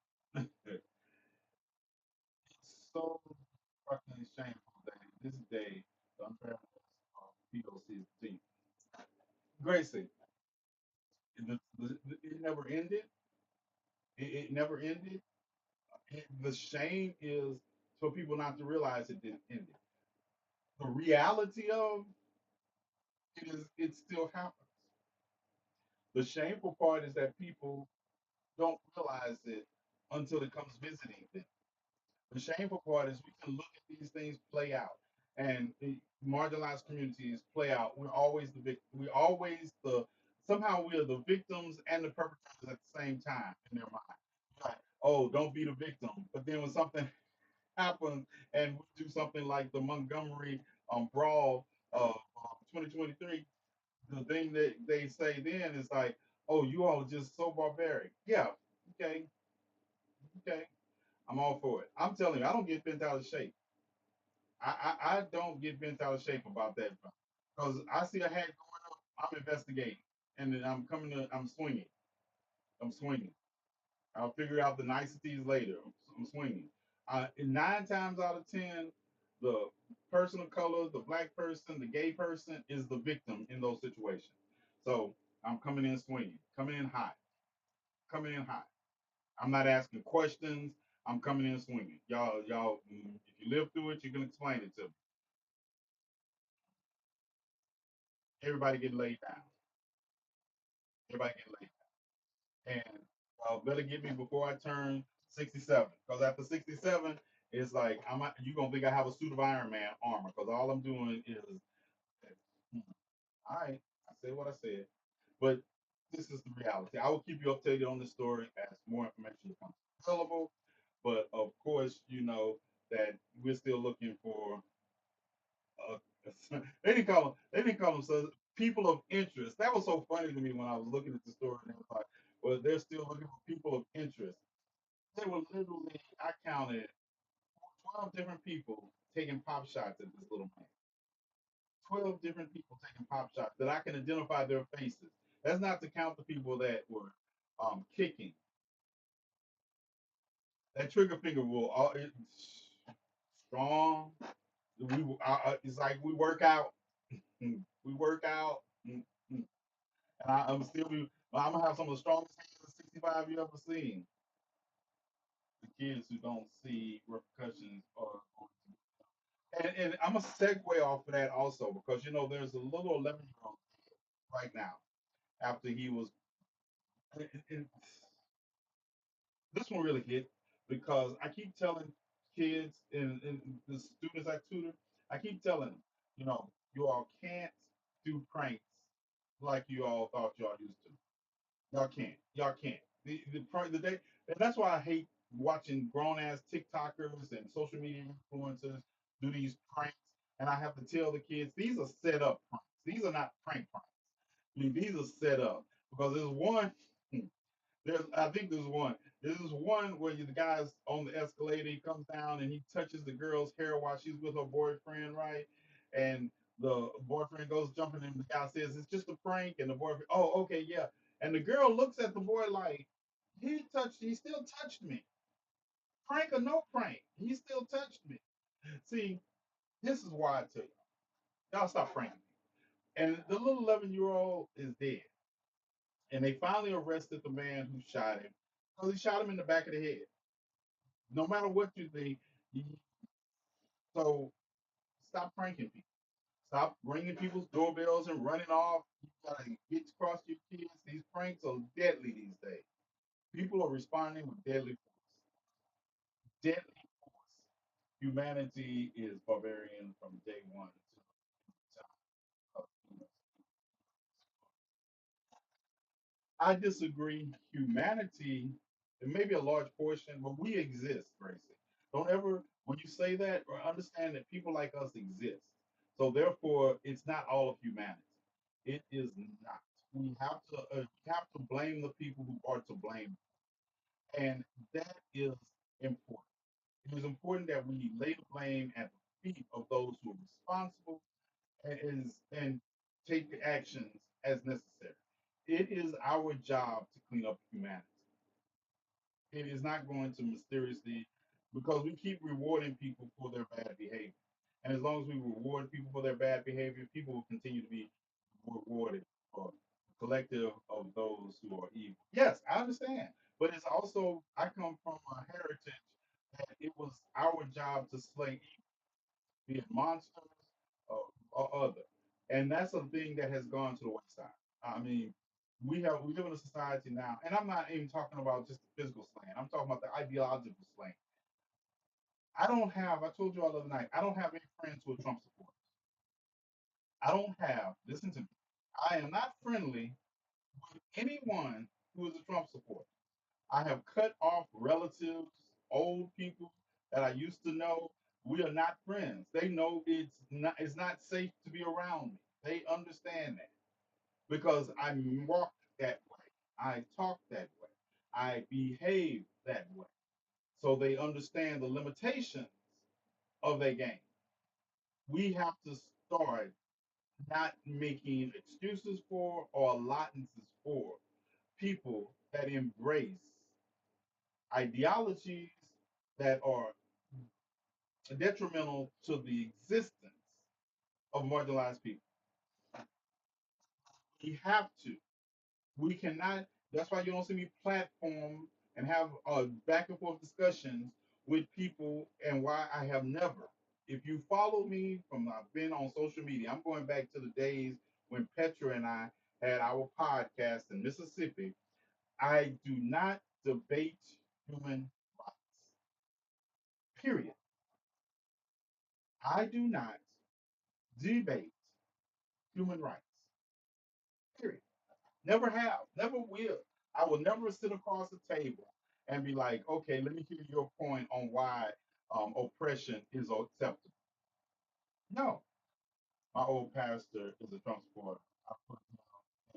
S1: So fucking shameful day. This day, the unfairness of POC's team. Gracie, it never ended. It never ended. The shame is for people not to realize it didn't end. The reality of it is it still happens. The shameful part is that people don't realize it until it comes visiting them. The shameful part is we can look at these things play out, and the marginalized communities play out. We're always the victim. We always the somehow we are the victims and the perpetrators at the same time in their mind. Like, oh, don't be the victim. But then when something happens and we do something like the Montgomery brawl of 2023, the thing that they say then is like, oh, you all are just so barbaric. Yeah, okay, okay. I'm all for it. I'm telling you, I don't get bent out of shape. I don't get bent out of shape about that because I see a hat going up. I'm investigating, and then I'm swinging. I'm swinging. I'll figure out the niceties later. I'm swinging. And 9 times out of 10, the person of color, the black person, the gay person is the victim in those situations. So I'm coming in swinging, coming in hot, coming in hot. I'm not asking questions. I'm coming in swinging. Y'all, if you live through it, you can explain it to me. Everybody get laid down. Everybody get laid down. And better get me before I turn 67. Because after 67, it's like you gonna think I have a suit of Iron Man armor. Because all I'm doing is, hmm, all right, I said what I said. But this is the reality. I will keep you updated on the story as more information becomes available. But of course, you know that we're still looking for uh, they didn't call them so people of interest. That was so funny to me when I was looking at the story and it was like, well, they're still looking for people of interest. They were literally, I counted 12 different people taking pop shots at this little man. 12 different people taking pop shots that I can identify their faces. That's not to count the people that were kicking. That trigger finger will all strong. It's like we work out. We work out. And I'm still I'm gonna have some of the strongest hands at 65 you ever seen. The kids who don't see repercussions are and I'm gonna segue off of that also because there's a little 11-year-old right now after he was and this one really hit because I keep telling kids and the students I tutor, I keep telling them, you all can't do pranks like you all thought y'all used to. Y'all can't. Y'all can't. The day, and that's why I hate watching grown ass TikTokers and social media influencers do these pranks. And I have to tell the kids these are set up pranks. These are not prank pranks. I mean, these are set up because there's one. I think there's one. There's one where the guy's on the escalator. He comes down and he touches the girl's hair while she's with her boyfriend, right? And the boyfriend goes jumping, and the guy says it's just a prank. And the boyfriend, oh, okay, yeah. And the girl looks at the boy like he still touched me. Prank or no prank, he still touched me. See, this is why I tell y'all stop pranking. And the little 11-year-old is dead. And they finally arrested the man who shot him because he shot him in the back of the head. No matter what you think, so stop pranking people. Stop ringing people's doorbells and running off. You gotta get across your kids. These pranks are deadly these days. People are responding with deadly force. Deadly force. Humanity is barbarian from day one to the time of humans. I disagree. Humanity, it may be a large portion, but we exist, Gracie. Don't ever, when you say that, or understand that people like us exist. So therefore, it's not all of humanity. It is not. We have to blame the people who are to blame, and that is important. It is important that we lay the blame at the feet of those who are responsible and take the actions as necessary. It is our job to clean up humanity. It is not going to mysteriously, because we keep rewarding people for their bad behavior. And as long as we reward people for their bad behavior, people will continue to be rewarded for the collective of those who are evil. Yes, I understand. But it's also, I come from a heritage that it was our job to slay be it monsters or other. And that's a thing that has gone to the wayside. I mean, we live in a society now, and I'm not even talking about just the physical slaying. I'm talking about the ideological slaying. I told you all the other night, I don't have any friends who are Trump supporters. I don't have, listen to me, I am not friendly with anyone who is a Trump supporter. I have cut off relatives, old people that I used to know. We are not friends. They know it's not safe to be around me. They understand that because I walk that way. I talk that way. I behave that way. So they understand the limitations of their game. We have to start not making excuses for or allowances for people that embrace ideologies that are detrimental to the existence of marginalized people. We have to. We cannot. That's why you don't see me platform and have back and forth discussions with people, and why I have never. If you follow me from I've been on social media, I'm going back to the days when Petra and I had our podcast in Mississippi. I do not debate human rights. Period. I do not debate human rights. Period. Never have. Never will. I will never sit across the table and be like, okay, let me hear your point on why oppression is acceptable. No. My old pastor is a Trump supporter. I put him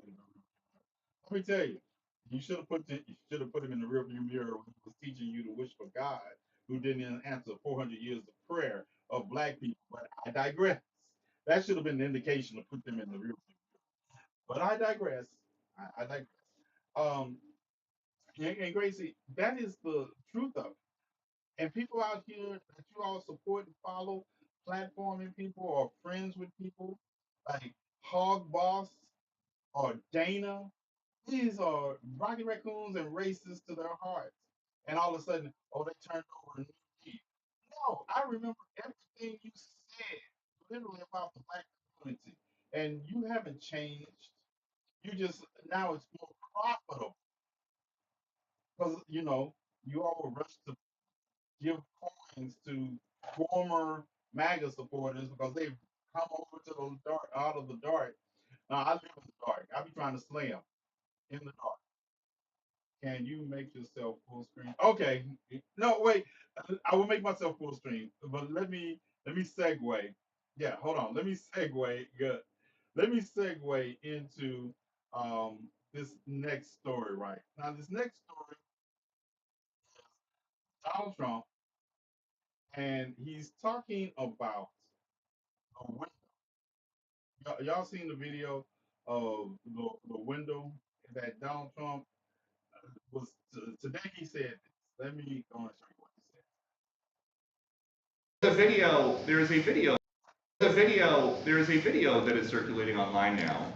S1: in the rear. Let me tell you, you should have put him in the rearview mirror when he was teaching you to wish for God, who didn't answer 400 years of prayer of black people. But I digress. That should have been the indication to put them in the rearview. But I digress. I digress. Um, and Gracie, that is the truth of it. And people out here that you all support and follow, platforming people or friends with people like Hog Boss or Dana, these are Rocky Raccoons and racist to their hearts. And all of a sudden, oh, they turned over a new leaf. No, I remember everything you said literally about the black community. And you haven't changed. You just now it's more profitable because you all were rushed to give coin things to former MAGA supporters because they've come over to the dark, out of the dark. Now I live in the dark. I be trying to slay them in the dark. Can you make yourself full screen? Okay. No, wait. I will make myself full screen, but let me segue. Yeah, hold on. Let me segue. Good. Let me segue into this next story. Right now, this next story, Donald Trump, and he's talking about a window. Y'all seen the video of the window that Donald Trump was today? He said this. Let me go and show you what he said.
S4: There is a video that is circulating online now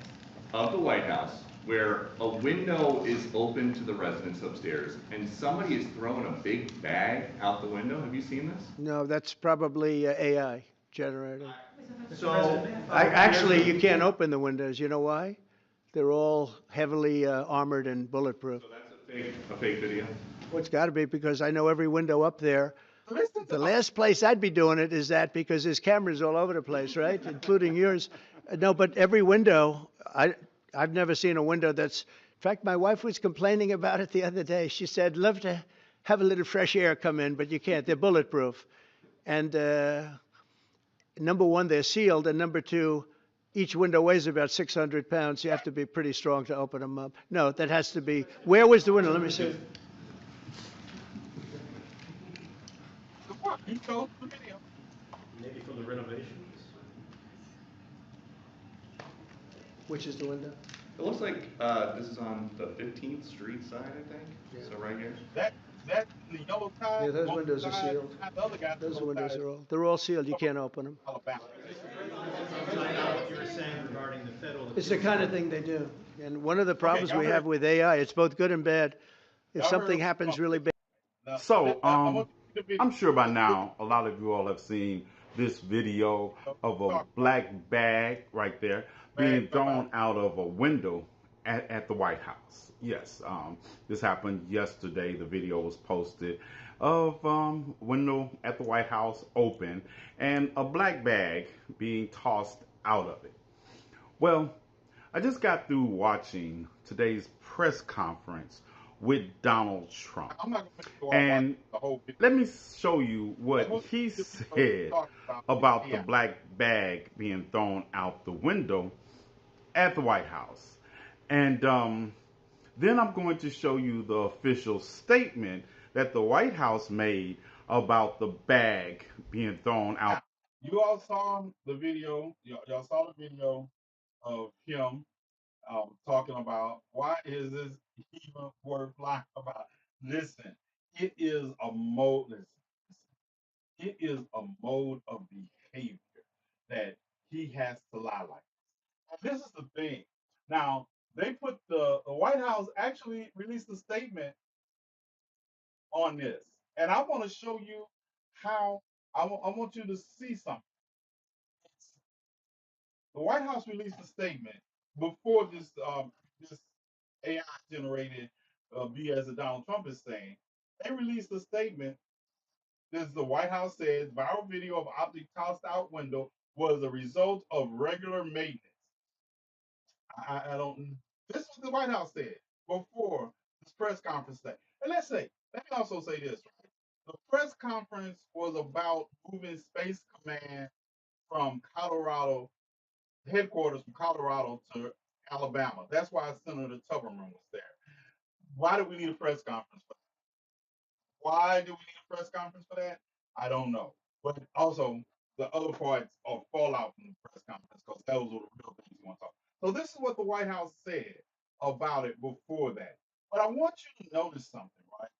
S4: of the White House where a window is open to the residents upstairs and somebody is throwing a big bag out the window. Have you seen this?
S5: No, that's probably AI generated.
S4: So,
S5: Actually, you can't open the windows. You know why? They're all heavily armored and bulletproof.
S4: so that's a fake video.
S5: Well, it's got to be because I know every window up there.
S1: Listen to
S5: The last place I'd be doing it is that because there's cameras all over the place, right? Including yours. No, but every window, I've never seen a window that's. In fact, my wife was complaining about it the other day. She said, "Love to have a little fresh air come in, but you can't. They're bulletproof." And number one, they're sealed, and number two, each window weighs about 600 pounds. You have to be pretty strong to open them up. No, that has to be. Where was the window? Let me see.
S1: what he told the video.
S6: Maybe from the renovations?
S5: Which is the window?
S4: It looks like this is on the 15th Street side, I think.
S5: Yeah.
S4: So right here.
S1: That the yellow tie.
S5: Yeah, those
S1: one
S5: windows are
S1: side,
S5: sealed.
S1: The other guy.
S5: Those windows are they're all sealed. You can't open them.
S1: Alabama.
S6: What you were saying regarding the federal.
S5: It's the kind of thing they do. And one of the problems
S1: y'all
S5: we
S1: heard-
S5: have with AI, it's both good and bad. If
S1: Y'all
S5: something
S1: heard-
S5: happens really bad.
S1: Now,
S3: So,
S1: I want you to be-
S3: I'm sure by now a lot of you all have seen this video of a black bag right there being thrown out of a window at the White House. Yes, this happened yesterday. The video was posted of window at the White House open and a black bag being tossed out of it. Well, I just got through watching today's press conference with Donald Trump.
S1: I'm not going to go
S3: And
S1: the whole video.
S3: let me show you what he said about the black bag being thrown out the window at the White House. And then I'm going to show you the official statement that the White House made about the bag being thrown out.
S1: You all saw the video. Y'all saw the video of him talking about why is this even worth lying about? Listen, it is a mode. Listen, it is a mode of behavior that he has to lie like this. And this is the thing. Now they put the White House actually released a statement on this, and I want to show you how. I want you to see something. The White House released a statement before this AI generated BS that Donald Trump is saying. They released a statement. This the White House says viral video of object tossed out window was a result of regular maintenance. I don't. This is what the White House said before this press conference thing. And let me also say this. Right? The press conference was about moving Space Command from Colorado headquarters from Colorado to Alabama. That's why Senator Tuberman was there. Why do we need a press conference for that? Why do we need a press conference for that? I don't know. But also, the other parts are fallout from the press conference because those were the real things you want to talk. So this is what the White House said about it before that. But I want you to notice something, right?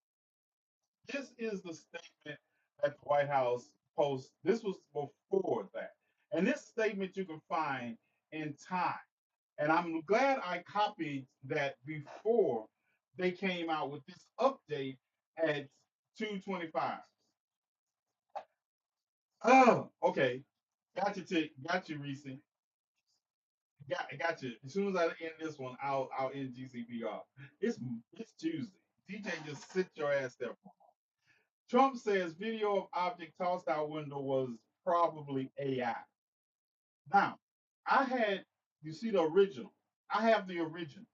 S1: This is the statement that the White House posts. This was before that. And this statement you can find in time. And I'm glad I copied that before they came out with this update at 2:25. Oh, okay. Got you, Reese. Got you. As soon as I end this one, I'll end GCP off. It's Tuesday. DJ, just sit your ass there for a moment. Trump says video of object tossed out window was probably AI. Now, I had, you see the original. I have the original.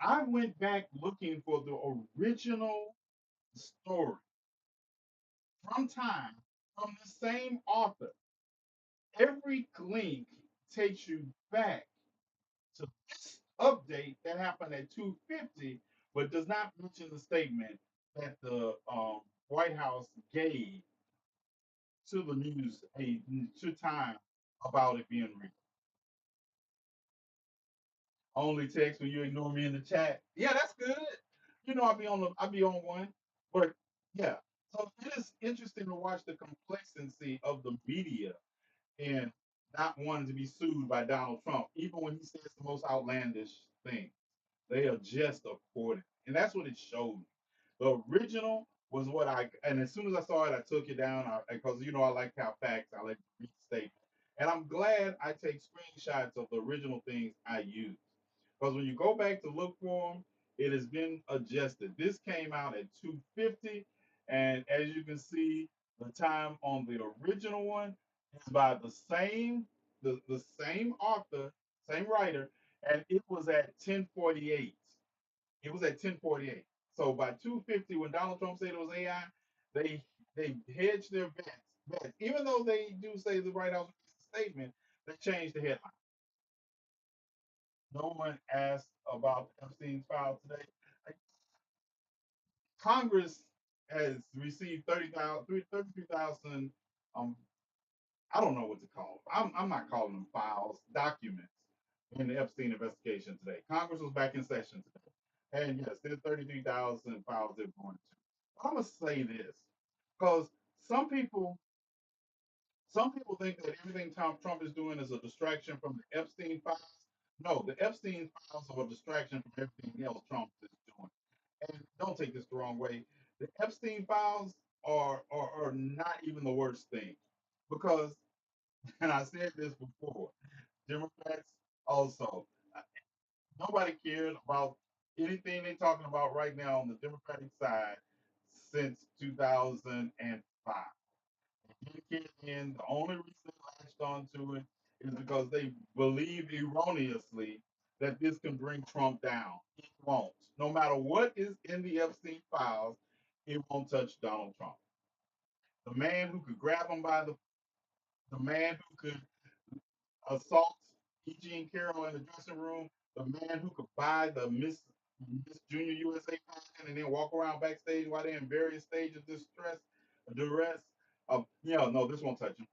S1: I went back looking for the original story from Time from the same author. Every link takes you back to this update that happened at 2:50, but does not mention the statement that the White House gave to the news to Time about it being real. Only text when you ignore me in the chat. Yeah, that's good. You know, I'll be on one. But yeah. So it is interesting to watch the complexity of the media and not wanting to be sued by Donald Trump, even when he says the most outlandish things. They adjust accordingly. And that's what it showed me. The original was what and as soon as I saw it, I took it down because, you know, I like how facts, I like to read statements. And I'm glad I take screenshots of the original things I use. Because when you go back to look for them, it has been adjusted. This came out at 2:50, and as you can see, the time on the original one is by the same author, same writer, and it was at 10:48. It was at 10:48. So by 2:50, when Donald Trump said it was AI, they hedged their bets. Even though they do say the White House statement, they changed the headline. No one asked about Epstein's file today. Like, Congress has received 33,000. Um, I don't know what to call them. I'm not calling them files, documents in the Epstein investigation today. Congress was back in session today. And yes, there's 33,000 files they're going to. I'm going to say this because some people Some people think that everything Trump is doing is a distraction from the Epstein files. No, the Epstein files are a distraction from everything else Trump is doing. And don't take this the wrong way. The Epstein files are not even the worst thing. Because, and I said this before, Democrats also, nobody cared about anything they're talking about right now on the Democratic side since 2005. And the only reason they latched onto it is because they believe erroneously that this can bring Trump down. It won't. No matter what is in the Epstein files, it won't touch Donald Trump. The man who could grab him by the man who could assault E.G. and Carroll in the dressing room, the man who could buy the Miss Junior USA pageant and then walk around backstage while they're in various stages of duress. No, this won't touch him.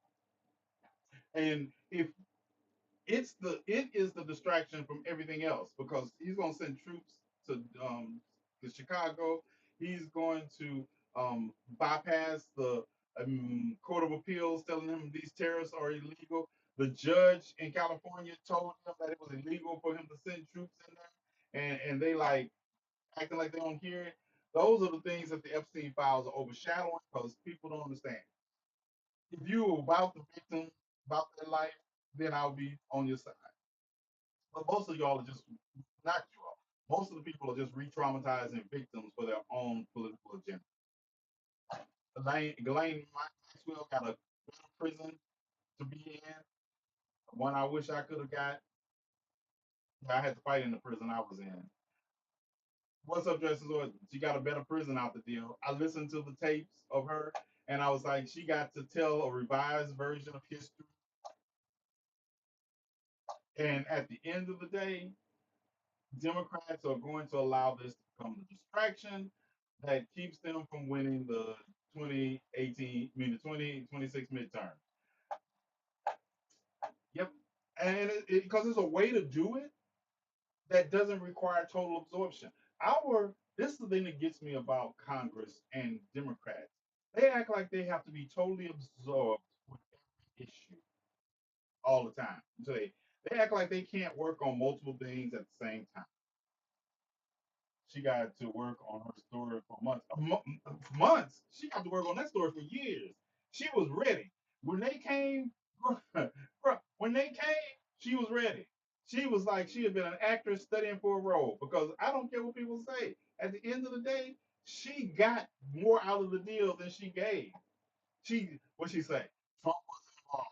S1: And if it is the distraction from everything else because he's going to send troops to Chicago. He's going to bypass the Court of Appeals, telling him these tariffs are illegal. The judge in California told him that it was illegal for him to send troops in there, and they like acting like they don't hear it. Those are the things that the Epstein files are overshadowing because people don't understand. If you were about the victim, about their life, then I'll be on your side. But most of y'all are just not you all. Most of the people are just re-traumatizing victims for their own political agenda. Ghislaine Maxwell got a better prison to be in. One I wish I could have got. I had to fight in the prison I was in. What's up, Justice Orr? She got a better prison out the deal. I listened to the tapes of her, and I was like, she got to tell a revised version of history. And at the end of the day, Democrats are going to allow this to become the distraction that keeps them from winning the 2018, I mean the 2026 midterm. Yep. And because it's a way to do it that doesn't require total absorption. This is the thing that gets me about Congress and Democrats. They act like they have to be totally absorbed with every issue all the time. So they act like they can't work on multiple things at the same time. She got to work on her story for months. Months. She got to work on that story for years. She was ready when they came. When they came, she was ready. She was like she had been an actress studying for a role because I don't care what people say. At the end of the day, She got more out of the deal than she gave. What she say? Trump was involved.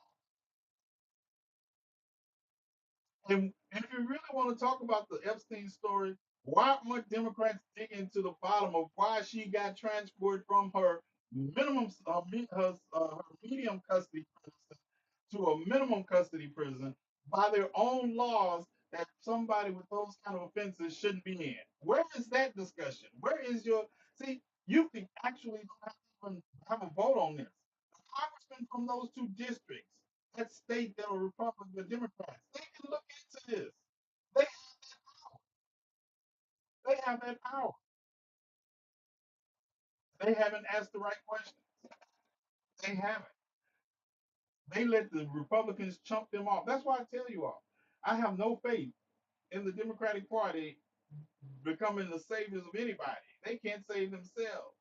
S1: And if you really want to talk about the Epstein story, why aren't Democrats digging to the bottom of why she got transported from her her medium custody prison to a minimum custody prison by their own laws that somebody with those kind of offenses shouldn't be in? Where is that discussion? Where is your see? You can actually don't have to even have a vote on this. The congressman from those two districts that state that are Republicans or Democrats, they can look into this. They they have that power. They haven't asked the right questions. They haven't. They let the Republicans chump them off. That's why I tell you all, I have no faith in the Democratic Party becoming the saviors of anybody. They can't save themselves.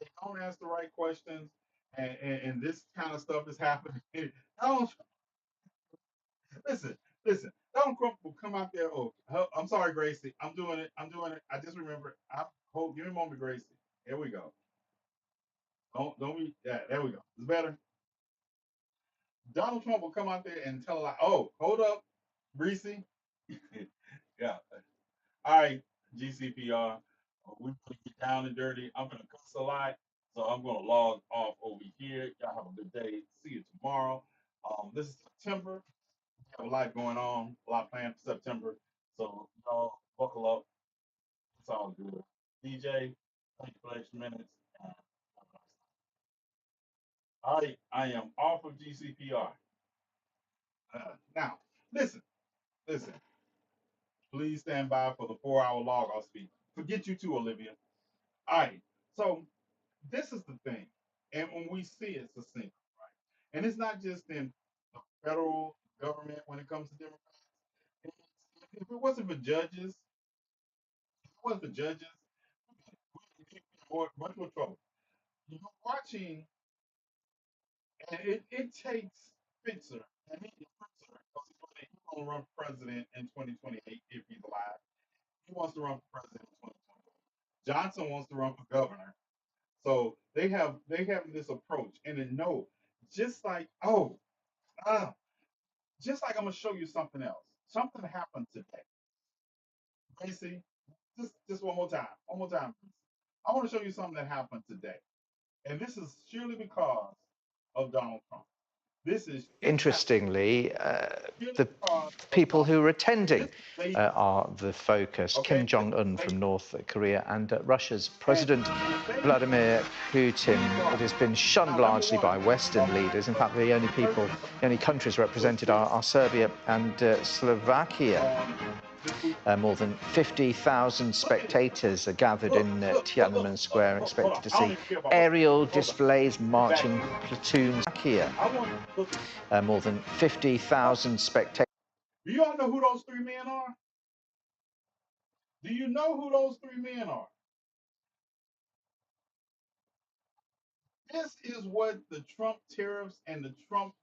S1: They don't ask the right questions, and this kind of stuff is happening. Don't listen, listen. Donald Trump will come out there. Oh, I'm sorry, Gracie. I'm doing it. I'm doing it. I just remember. Hold. Give me a moment, Gracie. Here we go. Don't be. Yeah, there we go. It's better. Donald Trump will come out there and tell a lie. Oh, hold up, Reese. Yeah. All right, GCPR. We're gonna get down and dirty. I'm gonna cuss a lot, so I'm gonna log off over here. Y'all have a good day. See you tomorrow. This is September. We have a lot going on, a lot planned for September. So y'all buckle up. It's all good. DJ, thank you for the extra minutes. All right, I am off of GCPR. Now, listen, listen. Please stand by for the 4 hour log off speed. Forget you too, Olivia. All right. So this is the thing. And when we see it, it's a single, right? And it's not just in the federal government when it comes to Democrats. If it wasn't for judges, if it wasn't for judges, we'd be in much more trouble. You're watching, and it takes Fitzer, and Fitzer, because he's going to run for president in 2028 if he's alive. He wants to run for president in 2028. Johnson wants to run for governor. So they have this approach, and then no, just like uh, just like I'm gonna show you something else. Something happened today. Gracie, just one more time. I want to show you something that happened today, and this is surely because of Donald Trump. This
S7: Interestingly,
S1: purely
S7: the
S1: because of
S7: people
S1: Donald
S7: who are
S1: Trump.
S7: attending
S1: This they
S7: are the focus. Kim
S1: okay.
S7: Jong-un from North Korea and Russia's President
S1: They
S7: Vladimir Putin.
S1: these
S7: It
S1: are
S7: has been shunned
S1: now number
S7: largely
S1: one.
S7: by Western leaders. In fact, the only people, the only countries represented are Serbia and Slovakia.
S1: This week.
S7: More than 50,000 spectators are gathered in Tiananmen Square,
S1: Hold
S7: expected
S1: on.
S7: to
S1: I don't
S7: see
S1: even care about
S7: aerial
S1: hold on.
S7: displays, marching
S1: Exactly.
S7: platoons here.
S1: I want look.
S7: More than 50,000 spectators.
S1: Do you all know who those three men are? Do you know who those three men are? This is what the Trump tariffs and the Trump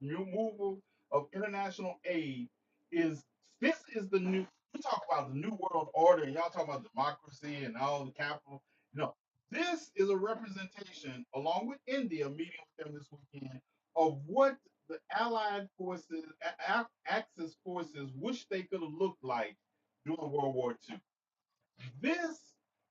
S1: removal of international aid is. This is the new. We talk about the new world order, and y'all talk about democracy and all the capital. No, this is a representation, along with India meeting with them this weekend, of what the Allied forces, Axis forces, wish they could have looked like during World War II. This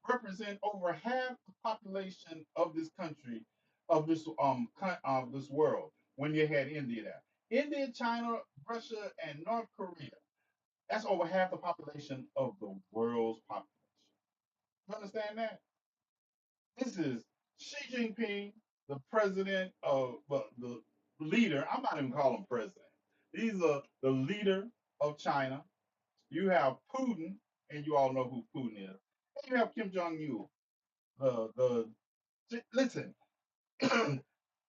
S1: represents over half the population of this country, of this world. When you had India there, India, China, Russia, and North Korea. That's over half the population of the world's population. You understand that? This is Xi Jinping, the president of the leader. I'm not even calling him president. He's the leader of China. You have Putin, and you all know who Putin is. And you have Kim Jong Il. Listen,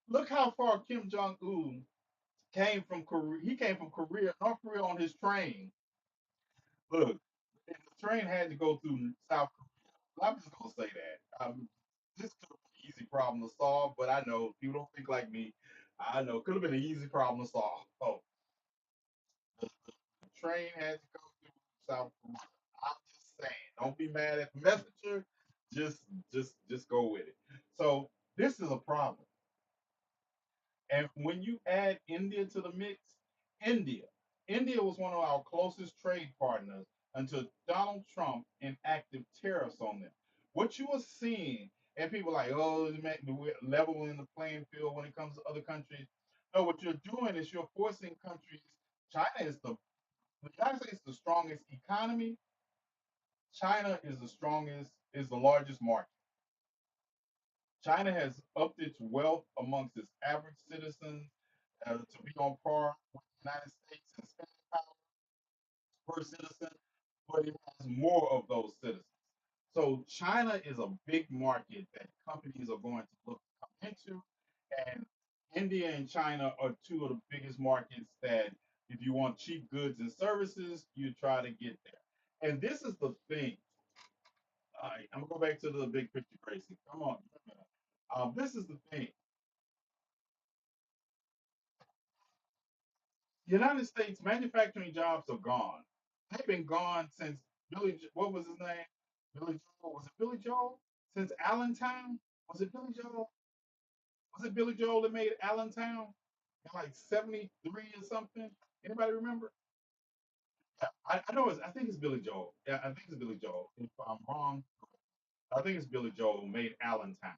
S1: look how far Kim Jong Un came from Korea. He came from Korea, North Korea, on his train. Look, and the train had to go through South Korea. I'm just gonna say that. This could have been an easy problem to solve, but I know people don't think like me. I know it could have been an easy problem to solve. Oh, the train had to go through South Korea. I'm just saying. Don't be mad at the messenger. Just go with it. So this is a problem. And when you add India to the mix, India, India was one of our closest trade partners until Donald Trump enacted tariffs on them. What you are seeing, and people are like, oh, we're leveling the playing field when it comes to other countries. No, what you're doing is you're forcing countries. China is the United States is the strongest economy. China is the largest market. China has upped its wealth amongst its average citizens to be on par with the United States in spending power per citizen, but it has more of those citizens. So China is a big market that companies are going to look to come into, and India and China are two of the biggest markets that if you want cheap goods and services, you try to get there. And this is the thing. All right, I'm gonna go back to the big picture, Gracie. Come on. This is the thing. The United States manufacturing jobs are gone. They've been gone since what was his name? Billy Joel. Was it Billy Joel? Since Allentown? Was it Billy Joel? Was it Billy Joel that made Allentown in like 73 or something? Anybody remember? Yeah, I know I think it's Billy Joel. Yeah, I think it's Billy Joel. If I'm wrong, I think it's Billy Joel who made Allentown.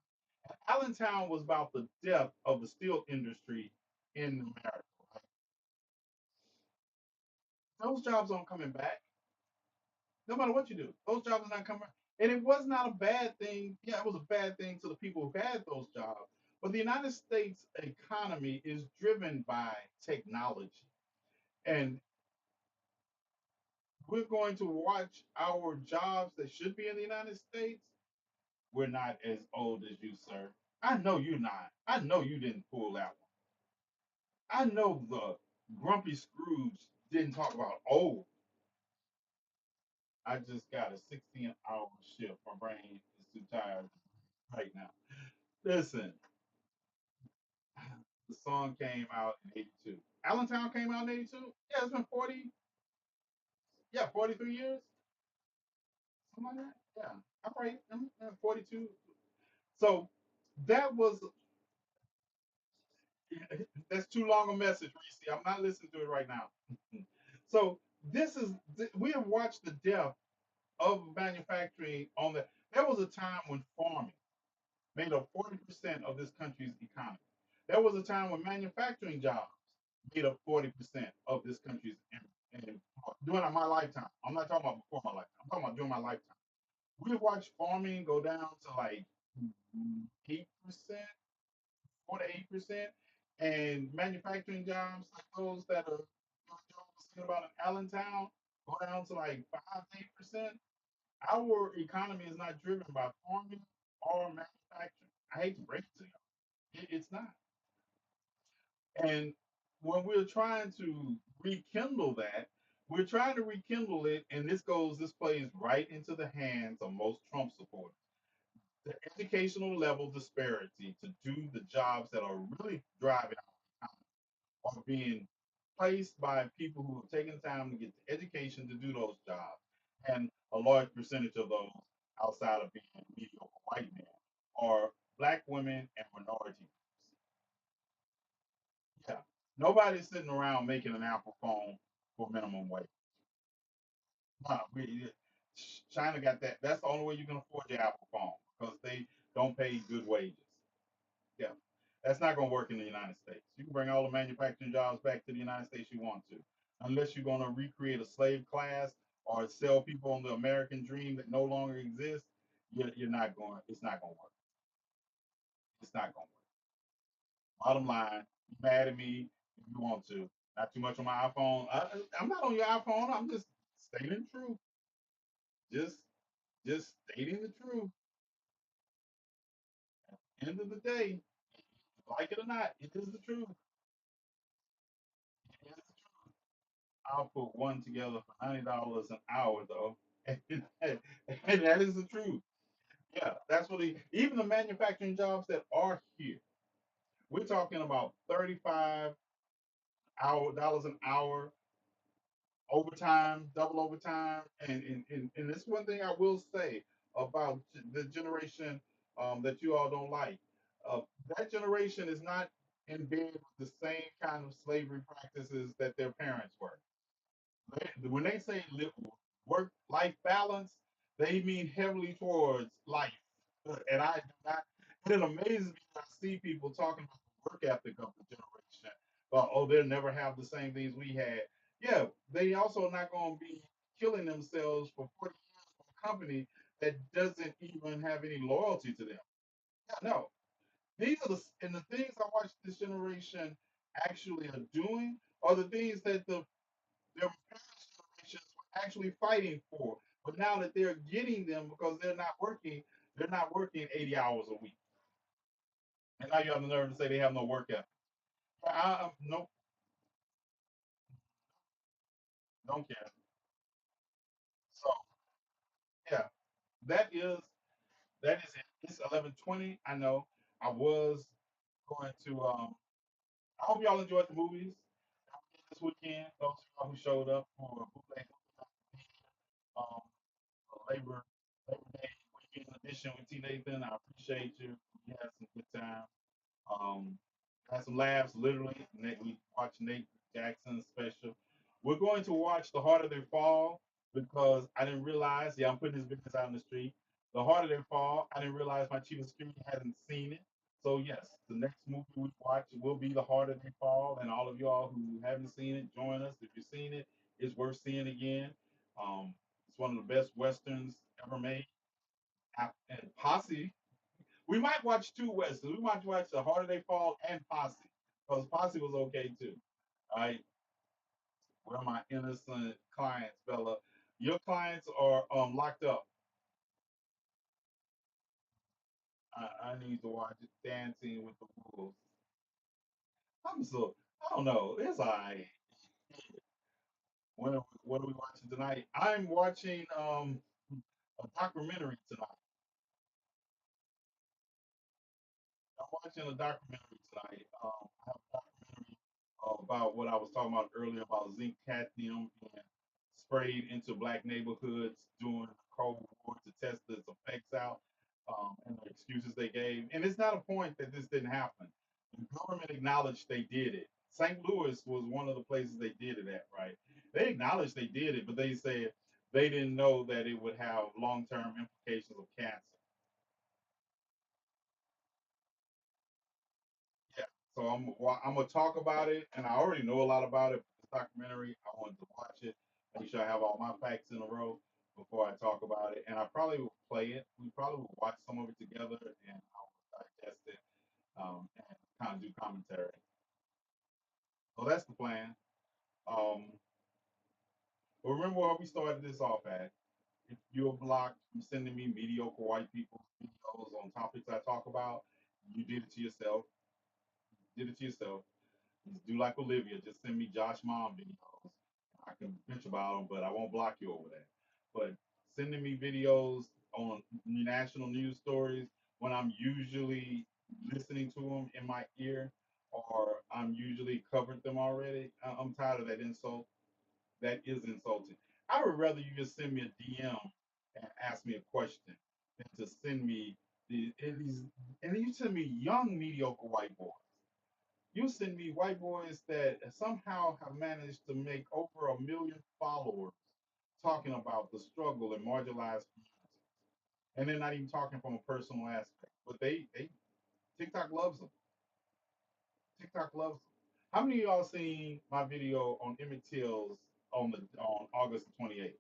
S1: And Allentown was about the death of the steel industry in America. Right? Those jobs aren't coming back. No matter what you do, those jobs are not coming. And it was not a bad thing. Yeah, it was a bad thing to the people who had those jobs. But the United States economy is driven by technology. And we're going to watch our jobs that should be in the United States. We're not as old as you, sir. I know you're not. I know you didn't pull that one. I know the Grumpy Scrooge didn't talk about, oh, I just got a 16-hour shift. My brain is too tired right now. Listen, the song came out in '82. Allentown came out in '82. Yeah, it's been 40. Yeah, 43 years, something like that. Yeah, I'm right. I'm 42. So that was that's too long a message, Reese. I'm not listening to it right now. So this is we have watched the death of manufacturing on the. There was a time when farming made up 40% of this country's economy. There was a time when manufacturing jobs made up 40% of this country's and during my lifetime. I'm not talking about before my lifetime. I'm talking about during my lifetime. We've watched farming go down to like 8%, 4 to 8%, and manufacturing jobs like those that are thinking about in Allentown go down to like 5 to 8%. Our economy is not driven by farming or manufacturing. I hate to break it to you, it's not. And when we're trying to rekindle that, we're trying to rekindle it, and this plays right into the hands of most Trump supporters. The educational level disparity to do the jobs that are really driving our economy are being placed by people who have taken time to get the education to do those jobs. And a large percentage of those outside of being mediocre white men are black women and minority. Yeah. Nobody's sitting around making an Apple phone for minimum wage. No, China got that. That's the only way you can afford your Apple phone because they don't pay good wages. Yeah. That's not going to work in the United States. You can bring all the manufacturing jobs back to the United States you want to, unless you're going to recreate a slave class or sell people on the American dream that no longer exists. You're not going. It's not going to work. It's not going to work. Bottom line, be mad at me if you want to. Not too much on my iPhone. I'm not on your iPhone. I'm just stating the truth. Just, just stating the truth. End of the day, like it or not, it is the truth. It is the truth. I'll put one together for $90 an hour, though, and that is the truth. Yeah, that's what even the manufacturing jobs that are here. We're talking about 35 dollars an hour overtime, double overtime, and this one thing I will say about the generation that you all don't like. Uh, that generation is not in bed with the same kind of slavery practices that their parents were. When they say work-life balance, they mean heavily towards life. And I do not. And it amazes me when I see people talking about the work ethic of the generation. Oh, they'll never have the same things we had. Yeah, they also not going to be killing themselves for 40 years for a company that doesn't even have any loyalty to them. Yeah, no, these are the things I watch this generation actually are doing are the things that their parents' generations were actually fighting for. But now that they're getting them because they're not working 80 hours a week. And now you have the nerve to say they have no work ethic. No, don't care. So yeah, that is that is it. It's 11:20. I know. I was going to. I hope y'all enjoyed the movies this weekend. Those of y'all who showed up for bootleg um, Labor Day weekend edition with TNathan. I appreciate you. We had some good time. Um, had some laughs, literally. We watched Nate Jackson's special. We're going to watch The Harder They Fall because I didn't realize, yeah, I'm putting his business out in the street. The Harder They Fall, I didn't realize my chief of security hadn't seen it. So, yes, the next movie we watch will be The Harder They Fall. And all of y'all who haven't seen it, join us. If you've seen it, it's worth seeing again. Um, it's one of the best Westerns ever made. And Posse, we might watch two westerns. We might watch The Harder They Fall and Posse because Posse was okay too. All right, where are my innocent clients, Bella? Your clients are locked up. I need to watch it, Dancing with the Wolves. I don't know. It's all right. What are we watching tonight? I'm watching a documentary tonight. I'm watching a documentary tonight. I have a documentary about what I was talking about earlier about zinc cadmium being sprayed into black neighborhoods during the Cold War to test its effects out, and the excuses they gave. And it's not a point that this didn't happen. The government acknowledged they did it. St. Louis was one of the places they did it at, right? They acknowledged they did it, but they said they didn't know that it would have long-term implications of cancer. Yeah. So I'm gonna talk about it, and I already know a lot about it. This documentary, I wanted to watch it, make sure I have all my facts in a row before I talk about it, and I probably will play it. We probably will watch some of it together, and I will digest it and kind of do commentary. So that's the plan. Um, but remember where we started this off at. If you're blocked from sending me mediocre white people's videos on topics I talk about, you did it to yourself. You did it to yourself. Just do like Olivia. Just send me Josh Mom videos. I can bitch about them, but I won't block you over that. But sending me videos on national news stories when I'm usually listening to them in my ear or I'm usually covered them already, I'm tired of that insult. That is insulting. I would rather you just send me a DM and ask me a question than to send me these, and you send me young mediocre white boys. You send me white boys that somehow have managed to make over 1 million followers talking about the struggle in marginalized communities. And they're not even talking from a personal aspect. But they TikTok loves them. TikTok loves them. How many of y'all seen my video on Emmett Till's on August 28th?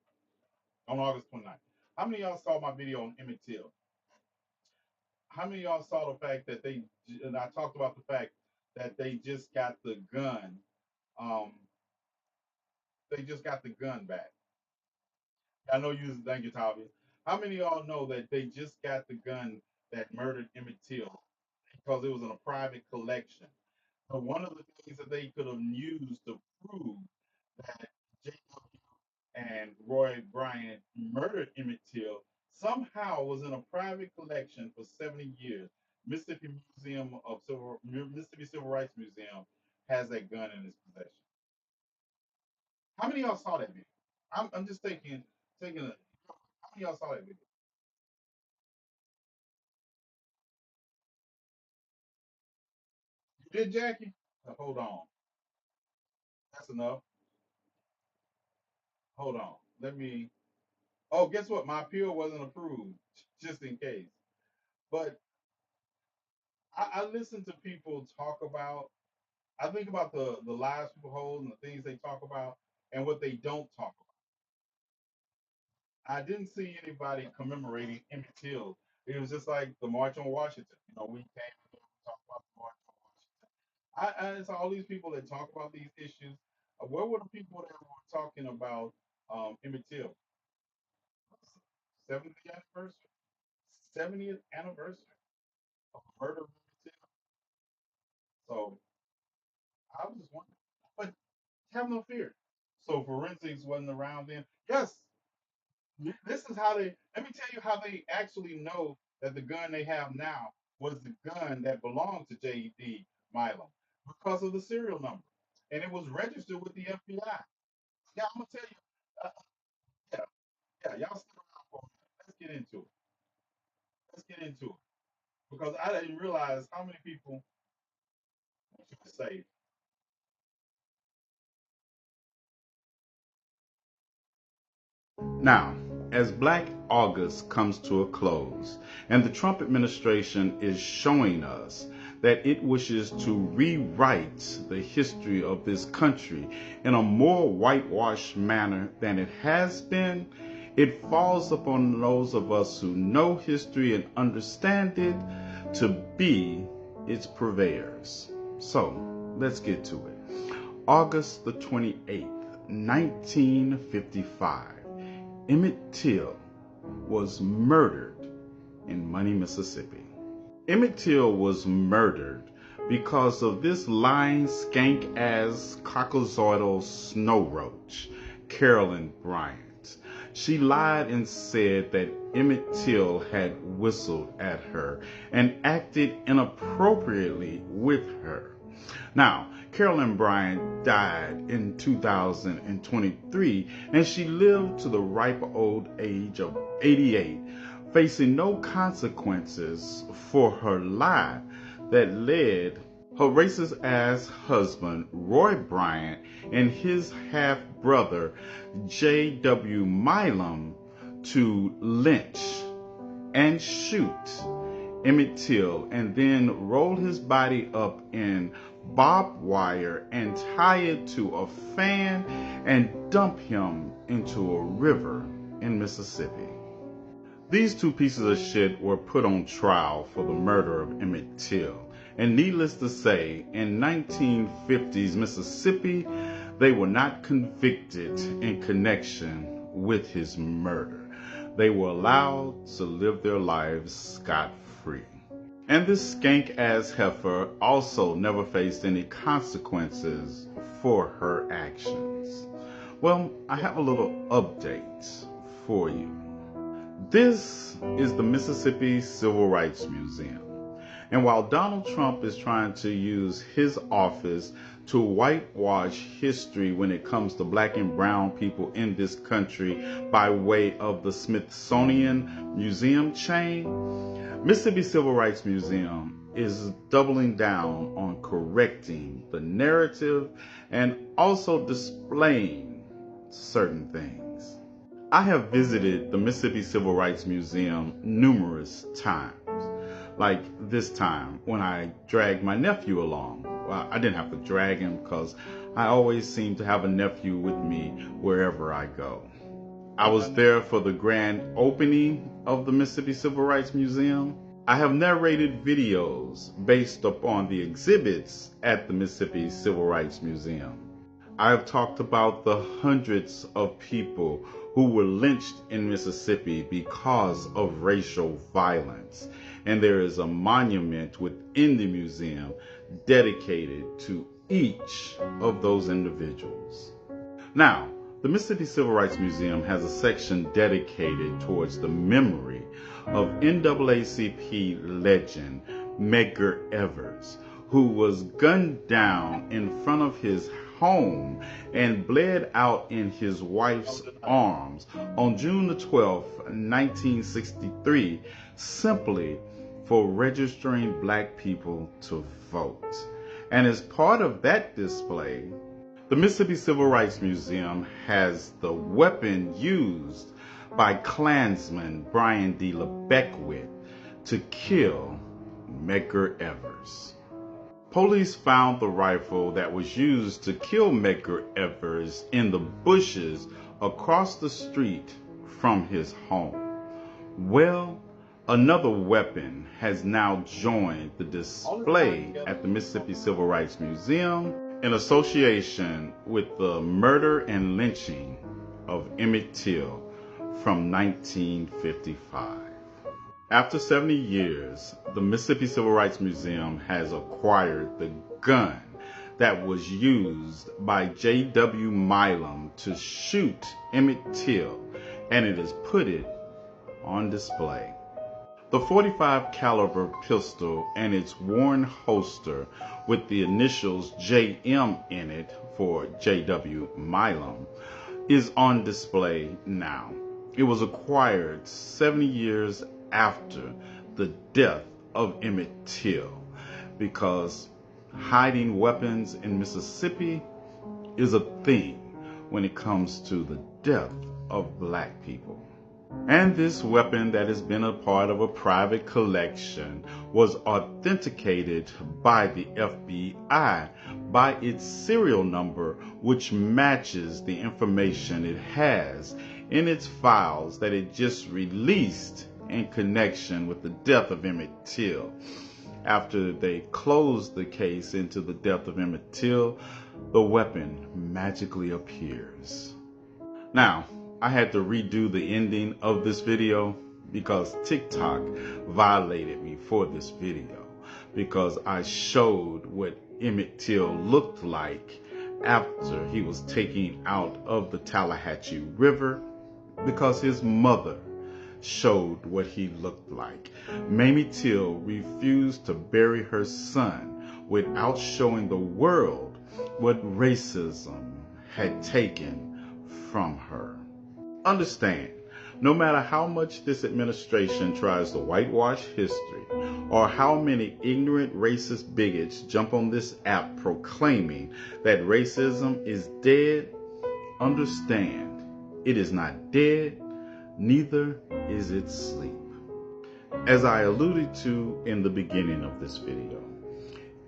S1: On August 29th? How many of y'all saw my video on Emmett Till? How many of y'all saw the fact that and I talked about the fact that um, they just got the gun back. I know you. Thank you, Tavi. How many of y'all know that they just got the gun that murdered Emmett Till because it was in a private collection? So one of the things that they could have used to prove that J.W. and Roy Bryant murdered Emmett Till somehow was in a private collection for 70 years. Mississippi Civil Rights Museum has that gun in its possession. How many of y'all saw that video? I'm just taking a. How many of y'all saw that video? You did, Jackie? Hold on. That's enough. Hold on. Let me. Oh, guess what? My appeal wasn't approved, just in case. But I listen to people talk about. I think about the lives people hold and the things they talk about and what they don't talk about. I didn't see anybody commemorating Emmett Till. It was just like the March on Washington. We came and we talked about the March on Washington. It's all these people that talk about these issues. Where were the people that were talking about Emmett Till? 70th anniversary? 70th anniversary of the murder of Emmett Till. So I was just wondering. But have no fear. So forensics wasn't around then. Yes, this is how they. Let me tell you how they actually know that the gun they have now was the gun that belonged to J.D. Milam because of the serial number, and it was registered with the FBI. Yeah, I'm gonna tell you. Uh, yeah, yeah, y'all stick around for a minute. Let's get into it. Let's get into it because I didn't realize how many people want you to say. Now, as Black August comes to a close, and the Trump administration is showing us that it wishes to rewrite the history of this country in a more whitewashed manner than it has been, it falls upon those of us who know history and understand it to be its purveyors. So, let's get to it. August the 28th, 1955. Emmett Till was murdered in Money, Mississippi. Emmett Till was murdered because of this lying skank-ass cockazoidal snow roach, Carolyn Bryant. She lied and said that Emmett Till had whistled at her and acted inappropriately with her. Now, Carolyn Bryant died in 2023, and she lived to the ripe old age of 88, facing no consequences for her lie that led her racist ass husband, Roy Bryant, and his half brother, J.W. Milam, to lynch and shoot Emmett Till and then roll his body up in barbed wire and tie it to a fan and dump him into a river in Mississippi. These two pieces of shit were put on trial for the murder of Emmett Till. And needless to say, in 1950s Mississippi, they were not convicted in connection with his murder. They were allowed to live their lives scot-free. And this skank-ass heifer also never faced any consequences for her actions. Well, I have a little update for you. This is the Mississippi Civil Rights Museum. And while Donald Trump is trying to use his office to whitewash history when it comes to black and brown people in this country by way of the Smithsonian Museum chain, Mississippi Civil Rights Museum is doubling down on correcting the narrative and also displaying certain things. I have visited the Mississippi Civil Rights Museum numerous times. Like this time when I dragged my nephew along. Well, I didn't have to drag him because I always seem to have a nephew with me wherever I go. I was there for the grand opening of the Mississippi Civil Rights Museum. I have narrated videos based upon the exhibits at the Mississippi Civil Rights Museum. I have talked about the hundreds of people who were lynched in Mississippi because of racial violence. And there is a monument within the museum dedicated to each of those individuals. Now, the Mississippi Civil Rights Museum has a section dedicated towards the memory of NAACP legend Medgar Evers, who was gunned down in front of his
S3: home and bled out in his wife's arms on June the 12th, 1963, simply for registering black people to vote. And as part of that display, the Mississippi Civil Rights Museum has the weapon used by Klansman Brian D. LeBeckwith to kill Medgar Evers. Police found the rifle that was used to kill Medgar Evers in the bushes across the street from his home. Well, another weapon has now joined the display at the Mississippi Civil Rights Museum in association with the murder and lynching of Emmett Till from 1955. After 70 years, the Mississippi Civil Rights Museum has acquired the gun that was used by J.W. Milam to shoot Emmett Till, and it has put it on display. The .45 caliber pistol and its worn holster with the initials JM in it for J.W. Milam is on display now. It was acquired 70 years after the death of Emmett Till, because hiding weapons in Mississippi is a thing when it comes to the death of black people. And this weapon that has been a part of a private collection was authenticated by the FBI by its serial number, which matches the information it has in its files that it just released in connection with the death of Emmett Till. After they closed the case into the death of Emmett Till, the weapon magically appears. Now, I had to redo the ending of this video because TikTok violated me for this video, because I showed what Emmett Till looked like after he was taken out of the Tallahatchie River, because his mother showed what he looked like. Mamie Till refused to bury her son without showing the world what racism had taken from her. Understand, no matter how much this administration tries to whitewash history, or how many ignorant racist bigots jump on this app proclaiming that racism is dead, understand, it is not dead, neither is it asleep. As I alluded to in the beginning of this video,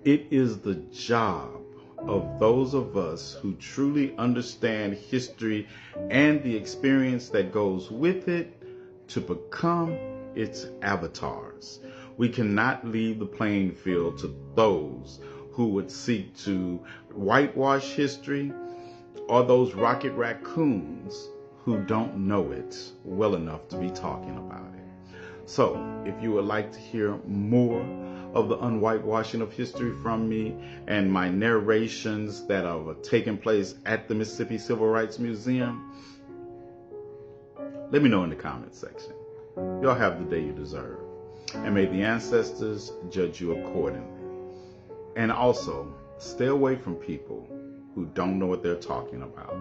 S3: it is the job of those of us who truly understand history and the experience that goes with it to become its avatars. We cannot leave the playing field to those who would seek to whitewash history, or those rocket raccoons who don't know it well enough to be talking about it. So, if you would like to hear more of the unwhitewashing of history from me and my narrations that have taken place at the Mississippi Civil Rights Museum, let me know in the comment section. Y'all have the day you deserve, and may the ancestors judge you accordingly. And also, stay away from people who don't know what they're talking about,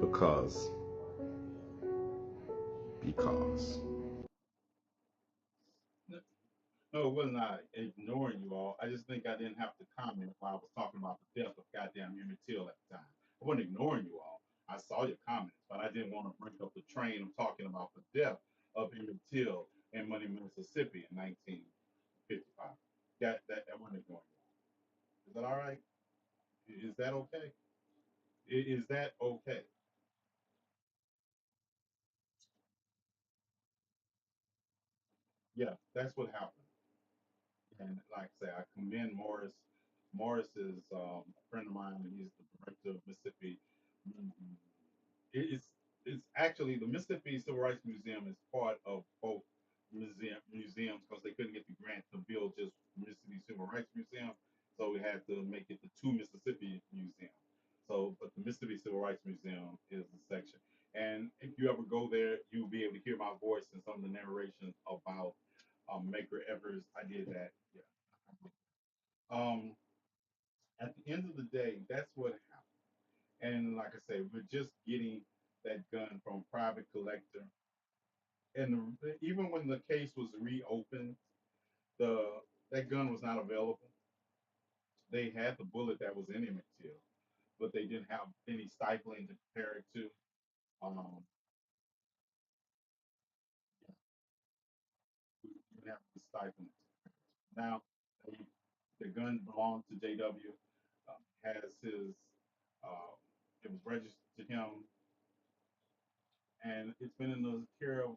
S3: because
S1: No, it was not ignoring you all. I just think I didn't have to comment while I was talking about the death of goddamn Emmett Till at the time. I wasn't ignoring you all. I saw your comments, but I didn't want to bring up the train of talking about the death of Emmett Till in Money, Mississippi in 1955. That wasn't ignoring you all. Is that all right? Is that okay? Is that okay? Yeah, that's what happened. And like I say, I commend Morris. Morris is a friend of mine, and he's the director of Mississippi. mm, it's actually the Mississippi Civil Rights Museum is part of both museums because they couldn't get the grant to build just Mississippi Civil Rights Museum, so we had to make it the two Mississippi Museum. So, but the Mississippi Civil Rights Museum is the section. And if you ever go there, you'll be able to hear my voice and some of the narrations about Medgar Evers. I did that. Yeah. Um, at the end of the day, that's what happened. And like I said, we're just getting that gun from private collector. And even when the case was reopened, the that gun was not available. They had the bullet that was in it still, but they didn't have any stifling to compare it to. Um, yeah, we didn't have the stifling. Now, they, the gun belonged to JW. Has his, uh, it was registered to him, and it's been in the care of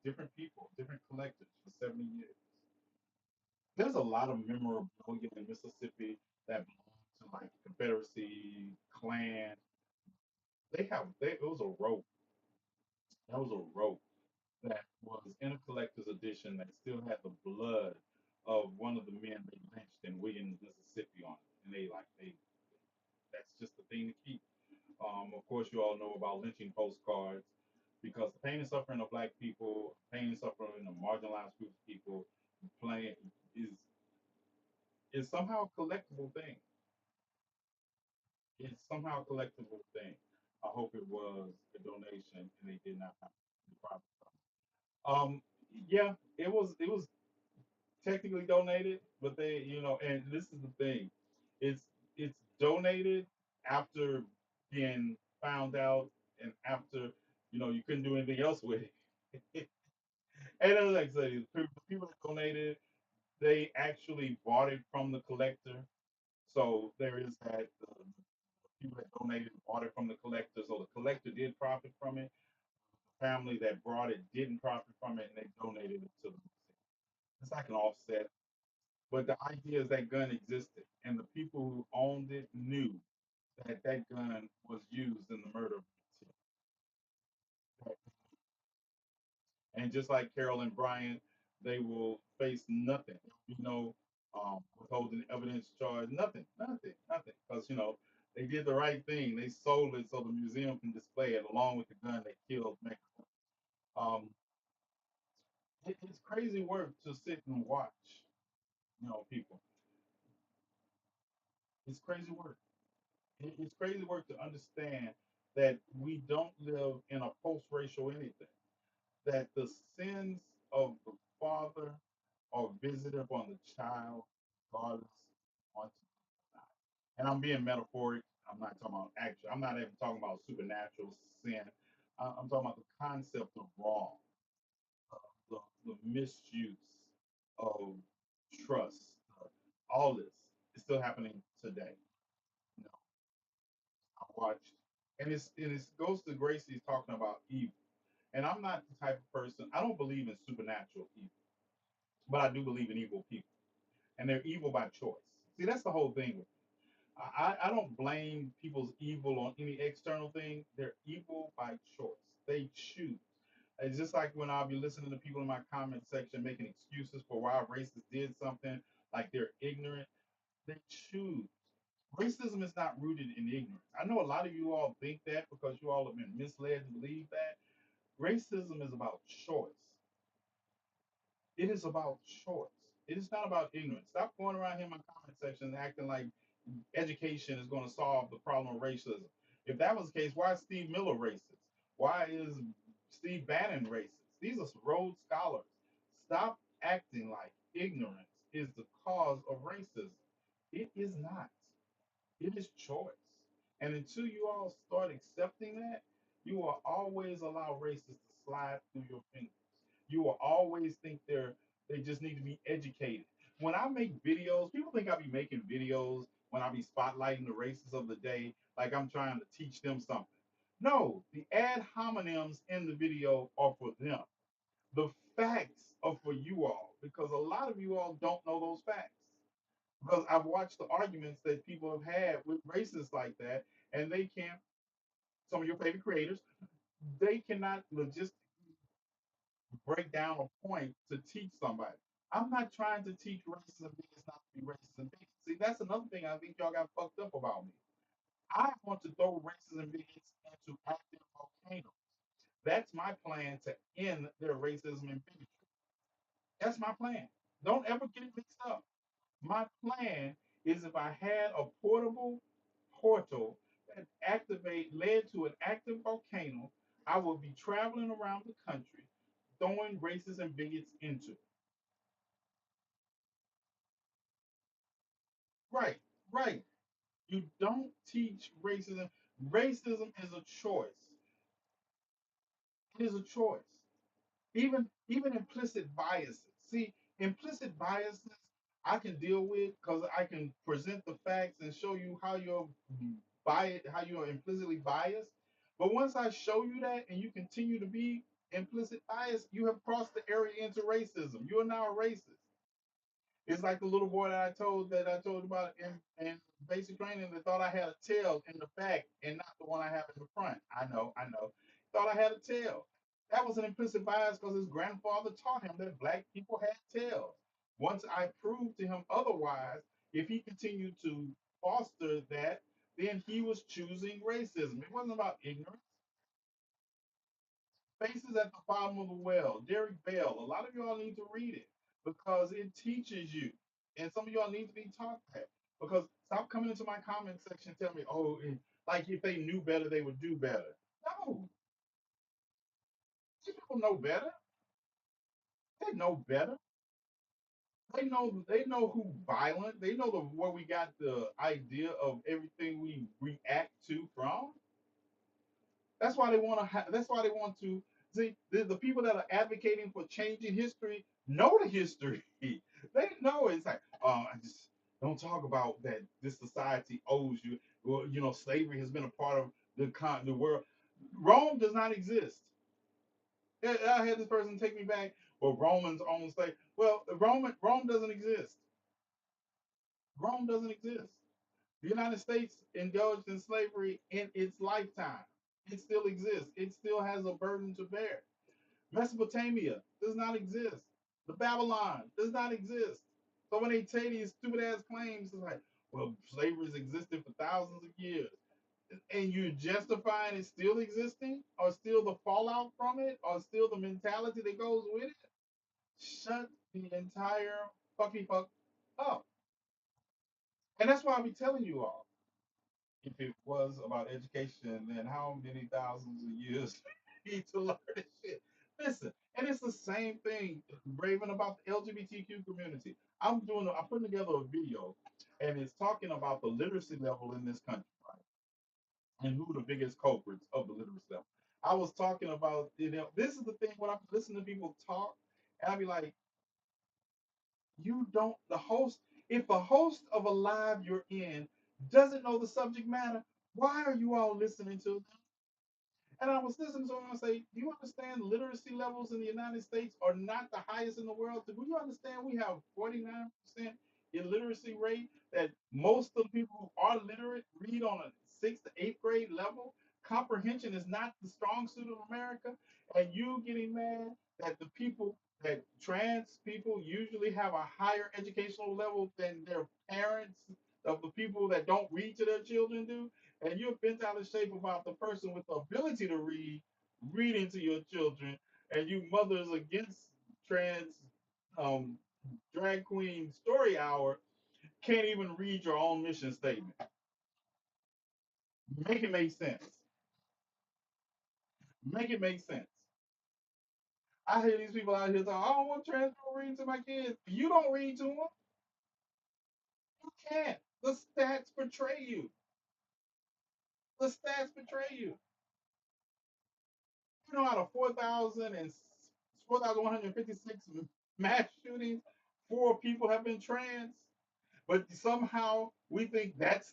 S1: different people, different collectors for 70 years. There's a lot of memorabilia in Mississippi that belong to like Confederacy, Klan. It was a rope. That was a rope that was in a collector's edition that still had the blood of one of the men they lynched in Williams, Mississippi on it. And that's just the thing to keep. Of course, you all know about lynching postcards because the pain and suffering of black people, pain and suffering of marginalized groups of people, playing is is somehow a collectible thing. It's somehow a collectible thing. I hope it was a donation and they did not have the profit from it. Yeah, it was technically donated, but they, and this is the thing, it's donated after being found out and after you couldn't do anything else with it. And then, like I say, the people that donated, they actually bought it from the collector. So there is that the people that donated bought it from the collector. So the collector did profit from it. The family that brought it didn't profit from it, and they donated it to the museum. It's like an offset. But the idea is that gun existed, and the people who owned it knew that that gun was used in the murder of Tim. And just like Carol and Brian, they will face nothing. Withholding evidence charge, nothing, nothing, nothing. Because, they did the right thing. They sold it so the museum can display it along with the gun that killed Mexico. Um, it's crazy work to sit and watch, people. It's crazy work. It's crazy work to understand that we don't live in a post-racial anything. That the sins of the father are visited upon the child, regardless on not. And I'm being metaphoric. I'm not talking about actual. I'm not even talking about supernatural sin. I'm talking about the concept of wrong, the misuse of trust. All this is still happening today. You know, I watched, and it goes to Gracie's talking about evil. And I'm not the type of person. I don't believe in supernatural evil, but I do believe in evil people, and they're evil by choice. See, that's the whole thing. I don't blame people's evil on any external thing. They're evil by choice. They choose. It's just like when I'll be listening to people in my comment section making excuses for why racists did something, like they're ignorant. They choose. Racism is not rooted in ignorance. I know a lot of you all think that because you all have been misled to believe that. Racism is about choice. It is about choice. It is not about ignorance. Stop going around here in my comment section and acting like education is going to solve the problem of racism. If that was the case, why is Steve Miller racist? Why is Steve Bannon racist? These are Rhodes scholars. Stop acting like ignorance is the cause of racism. It is not. It is choice. And until you all start accepting that, you will always allow racists to slide through your fingers. You will always think they just need to be educated. When I make videos, people think I be making videos when I be spotlighting the racists of the day, like I'm trying to teach them something. No, the ad hominems in the video are for them. The facts are for you all because a lot of you all don't know those facts. Because I've watched the arguments that people have had with racists like that, and they can't, some of your favorite creators, they cannot logistically break down a point to teach somebody. I'm not trying to teach racism bigots not to be racist and bigots. See, that's another thing I think y'all got fucked up about me. I want to throw racism bigots into active volcanoes. That's my plan to end their racism and bigotry. That's my plan. Don't ever get it mixed up. My plan is if I had a portable portal led to an active volcano, I would be traveling around the country throwing racists and bigots into it. Right, right. You don't teach racism. Racism is a choice. It is a choice. Even implicit biases. See, implicit biases I can deal with because I can present the facts and show you how you're biased, how you're implicitly biased. But once I show you that and you continue to be implicit bias, you have crossed the area into racism. You are now a racist. It's like the little boy that I told about in basic training that thought I had a tail in the back and not the one I have in the front. I know. Thought I had a tail. That was an implicit bias because his grandfather taught him that black people had tails. Once I proved to him otherwise, if he continued to foster that, then he was choosing racism. It wasn't about ignorance. Faces at the bottom of the well. Derek Bell. A lot of y'all need to read it because it teaches you. And some of y'all need to be taught that. Because stop coming into my comment section and tell me, oh, like if they knew better, they would do better. No, these people know better. They know better. They know who violent. They know where we got the idea of everything we react to from. That's why they want to. That's why they want to see the people that are advocating for changing history know the history. They know it's like, I just don't talk about that. This society owes you. Well, slavery has been a part of the world. Rome does not exist. I had this person take me back. Well, Romans own slave. Well, Rome doesn't exist. Rome doesn't exist. The United States indulged in slavery in its lifetime. It still exists. It still has a burden to bear. Mesopotamia does not exist. The Babylon does not exist. So when they say these stupid ass claims, it's like, well, slavery has existed for thousands of years. And you're justifying it still existing, or still the fallout from it, or still the mentality that goes with it. Shut the entire fuck up. And that's why I be telling you all. If it was about education, then how many thousands of years we need to learn this shit? Listen, and it's the same thing, Raven, about the LGBTQ community. I'm putting together a video, and it's talking about the literacy level in this country, right? And who the biggest culprits of the literacy level. I was talking about, this is the thing when I listen to people talk, and I be like, you don't, the host, if the host of a live you're in doesn't know the subject matter, why are you all listening to them? And I was listening to someone say, do you understand literacy levels in the United States are not the highest in the world? Do you understand we have 49% illiteracy rate, that most of the people who are literate read on a sixth to eighth grade level? Comprehension is not the strong suit of America. And you getting mad that that trans people usually have a higher educational level than their parents of the people that don't read to their children do? And you're bent out of shape about the person with the ability to reading to your children, and you mothers against trans um, drag queen story hour can't even read your own mission statement. Make it make sense. Make it make sense. I hear these people out here talking, I don't want trans people reading to my kids. You don't read to them. You can't. The stats betray you. The stats betray you. Out of 4,156 mass shootings, 4 people have been trans. But somehow we think that's.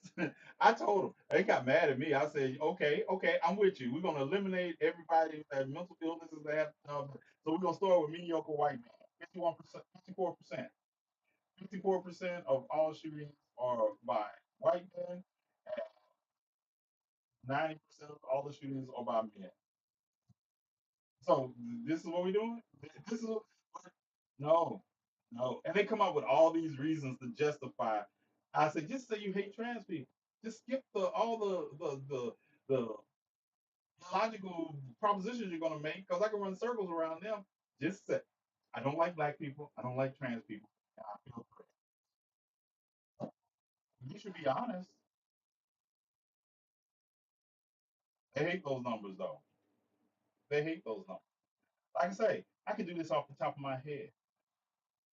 S1: I told them, they got mad at me. I said, okay, I'm with you. We're going to eliminate everybody that has mental illnesses that have. So we're going to start with mediocre white men. 51%, 54%. 54% of all shootings are by white men, and 90% of all the shootings are by men. So this is what we're doing. This is what, no, no, and they come up with all these reasons to justify. I said, just say you hate trans people. Just skip all the logical propositions you're gonna make, because I can run circles around them. Just say, I don't like black people. I don't like trans people. And I feel threatened. You should be honest. They hate those numbers though. They hate those numbers. Like I say, I can do this off the top of my head.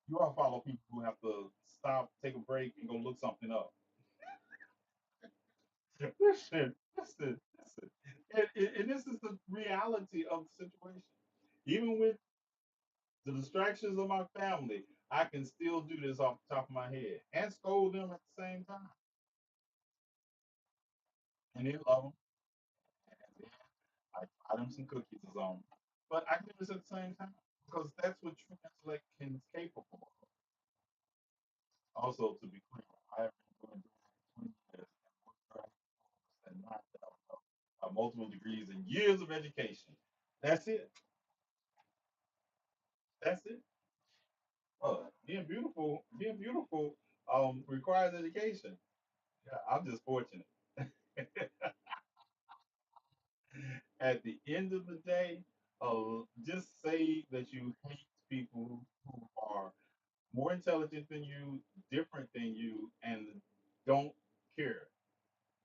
S1: You all follow people who have to stop, take a break, and go look something up. Listen. And this is the reality of the situation. Even with the distractions of my family, I can still do this off the top of my head and scold them at the same time. And they love them. And then I buy them some cookies or something. But I can do this at the same time because that's what true intellect can is capable of. Also, to be clear, I have been doing that for 20 years and worked for and not multiple degrees and years of education. That's it. That's it. Being beautiful requires education. Yeah, I'm just fortunate. At the end of the day, just say that you hate people who are more intelligent than you, different than you, and don't care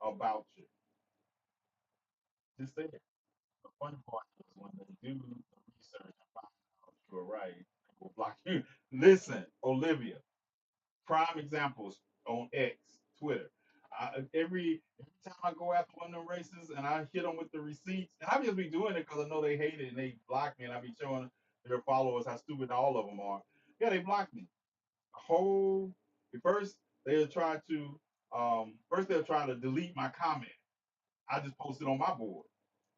S1: about you. Just say it. The funny part is when they do the research and find out you're right, they will block you. Listen, Olivia, prime examples on X, Twitter. Every time I go after one of them races and I hit them with the receipts, and I just be doing it because I know they hate it and they block me, and I be showing their followers how stupid all of them are. Yeah, they block me. A whole first they'll try to first they'll try to delete my comment. I just posted on my board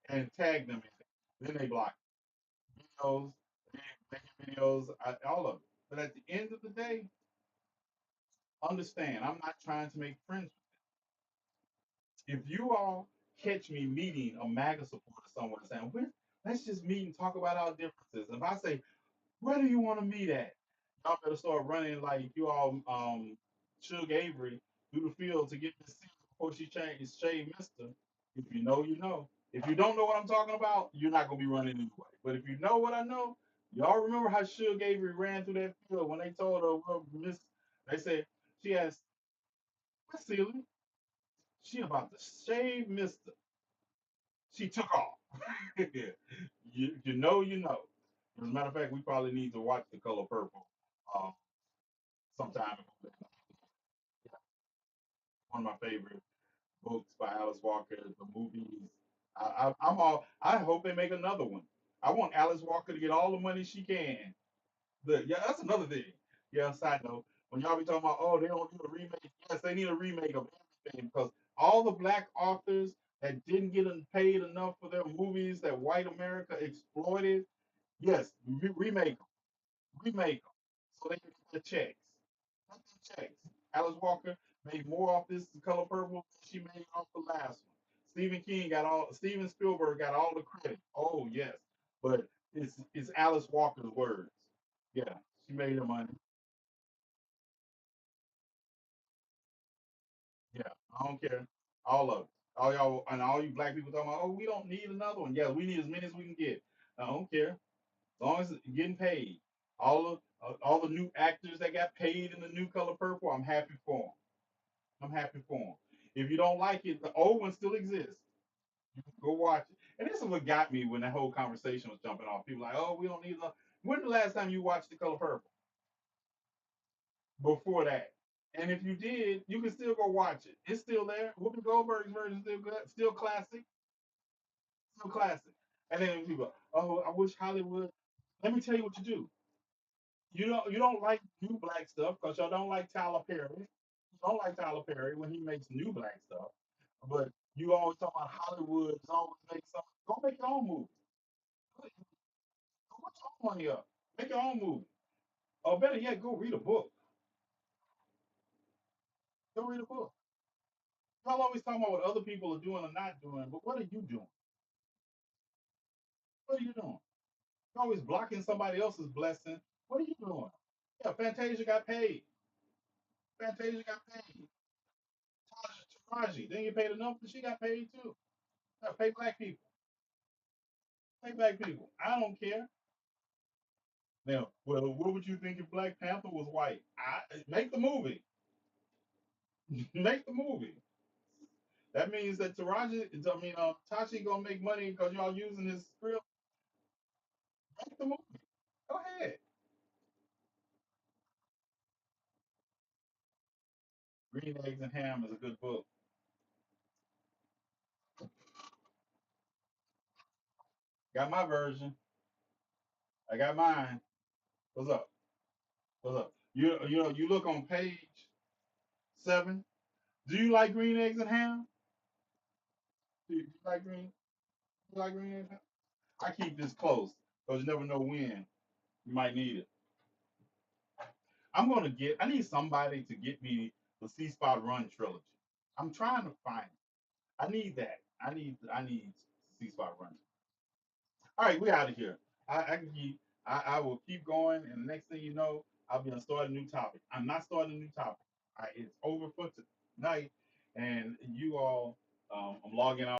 S1: and tag them in it. Then they block videos, they making videos, all of it. But at the end of the day, understand, I'm not trying to make friends. If you all catch me meeting a MAGA supporter somewhere saying, let's just meet and talk about our differences. If I say, where do you want to meet at? Y'all better start running like you all Suge Avery through the field to get this seat before she changes Shay Mister. If you know, you know. If you don't know what I'm talking about, you're not gonna be running anyway. But if you know what I know, y'all remember how Suge Avery ran through that field when they told her, well, Miss, they said she has Miss Sealy, she about to shave Mister. She took off. You know, you know. As a matter of fact, we probably need to watch The Color Purple um, sometime. One of my favorite books by Alice Walker. The movies. I'm all. I hope they make another one. I want Alice Walker to get all the money she can. Yeah, that's another thing. Yeah, side note. When y'all be talking about, oh, they don't need a remake. Yes, they need a remake of everything because all the black authors that didn't get paid enough for their movies that white America exploited. Yes, remake them, remake them, so they can get their checks. Get their checks. Alice Walker made more off this Color Purple than she made off the last one. Steven Spielberg got all the credit. Oh yes, but it's Alice Walker's words. Yeah, she made the money. Yeah, I don't care. All of it. All y'all and all you black people talking about, oh, we don't need another one. Yeah, we need as many as we can get. I don't care. As long as it's getting paid. All the new actors that got paid in the new Color Purple, I'm happy for them. I'm happy for them. If you don't like it, the old one still exists. You can go watch it. And this is what got me when that whole conversation was jumping off. People like, oh, we don't need the. When the last time you watched the Color Purple? Before that. And if you did, you can still go watch it. It's still there. Whoopi Goldberg's version is still good, still classic, still classic. And then people, oh, I wish Hollywood. Let me tell you what you do. You don't like new black stuff because y'all don't like Tyler Perry. You don't like Tyler Perry when he makes new black stuff. But you always talk about Hollywood is always make something. Go make your own movie. Go put your own money up. Make your own movie. Or better yet, go read a book. Go read a book. Y'all always talking about what other people are doing or not doing, but what are you doing? What are you doing? You're always blocking somebody else's blessing. What are you doing? Yeah, Fantasia got paid. Fantasia got paid. Taraji didn't get paid enough, but she got paid too. Yeah, pay black people. Pay black people. I don't care. Now, well, what would you think if Black Panther was white? Make the movie. Make the movie. That means that Tashi gonna make money because y'all using his script. Make the movie. Go ahead. Green Eggs and Ham is a good book. Got my version. I got mine. What's up? What's up? You look on page 7. Do you like green eggs and ham? Do you like green? You like green eggs? And ham? I keep this close because you never know when you might need it. I need somebody to get me the C Spot Run trilogy. I'm trying to find it. I need that. I need C Spot Run. All right, we out of here. I can keep. I will keep going, and the next thing you know, I'll be gonna start a new topic. I'm not starting a new topic. It's over for tonight, and you all. I'm logging out.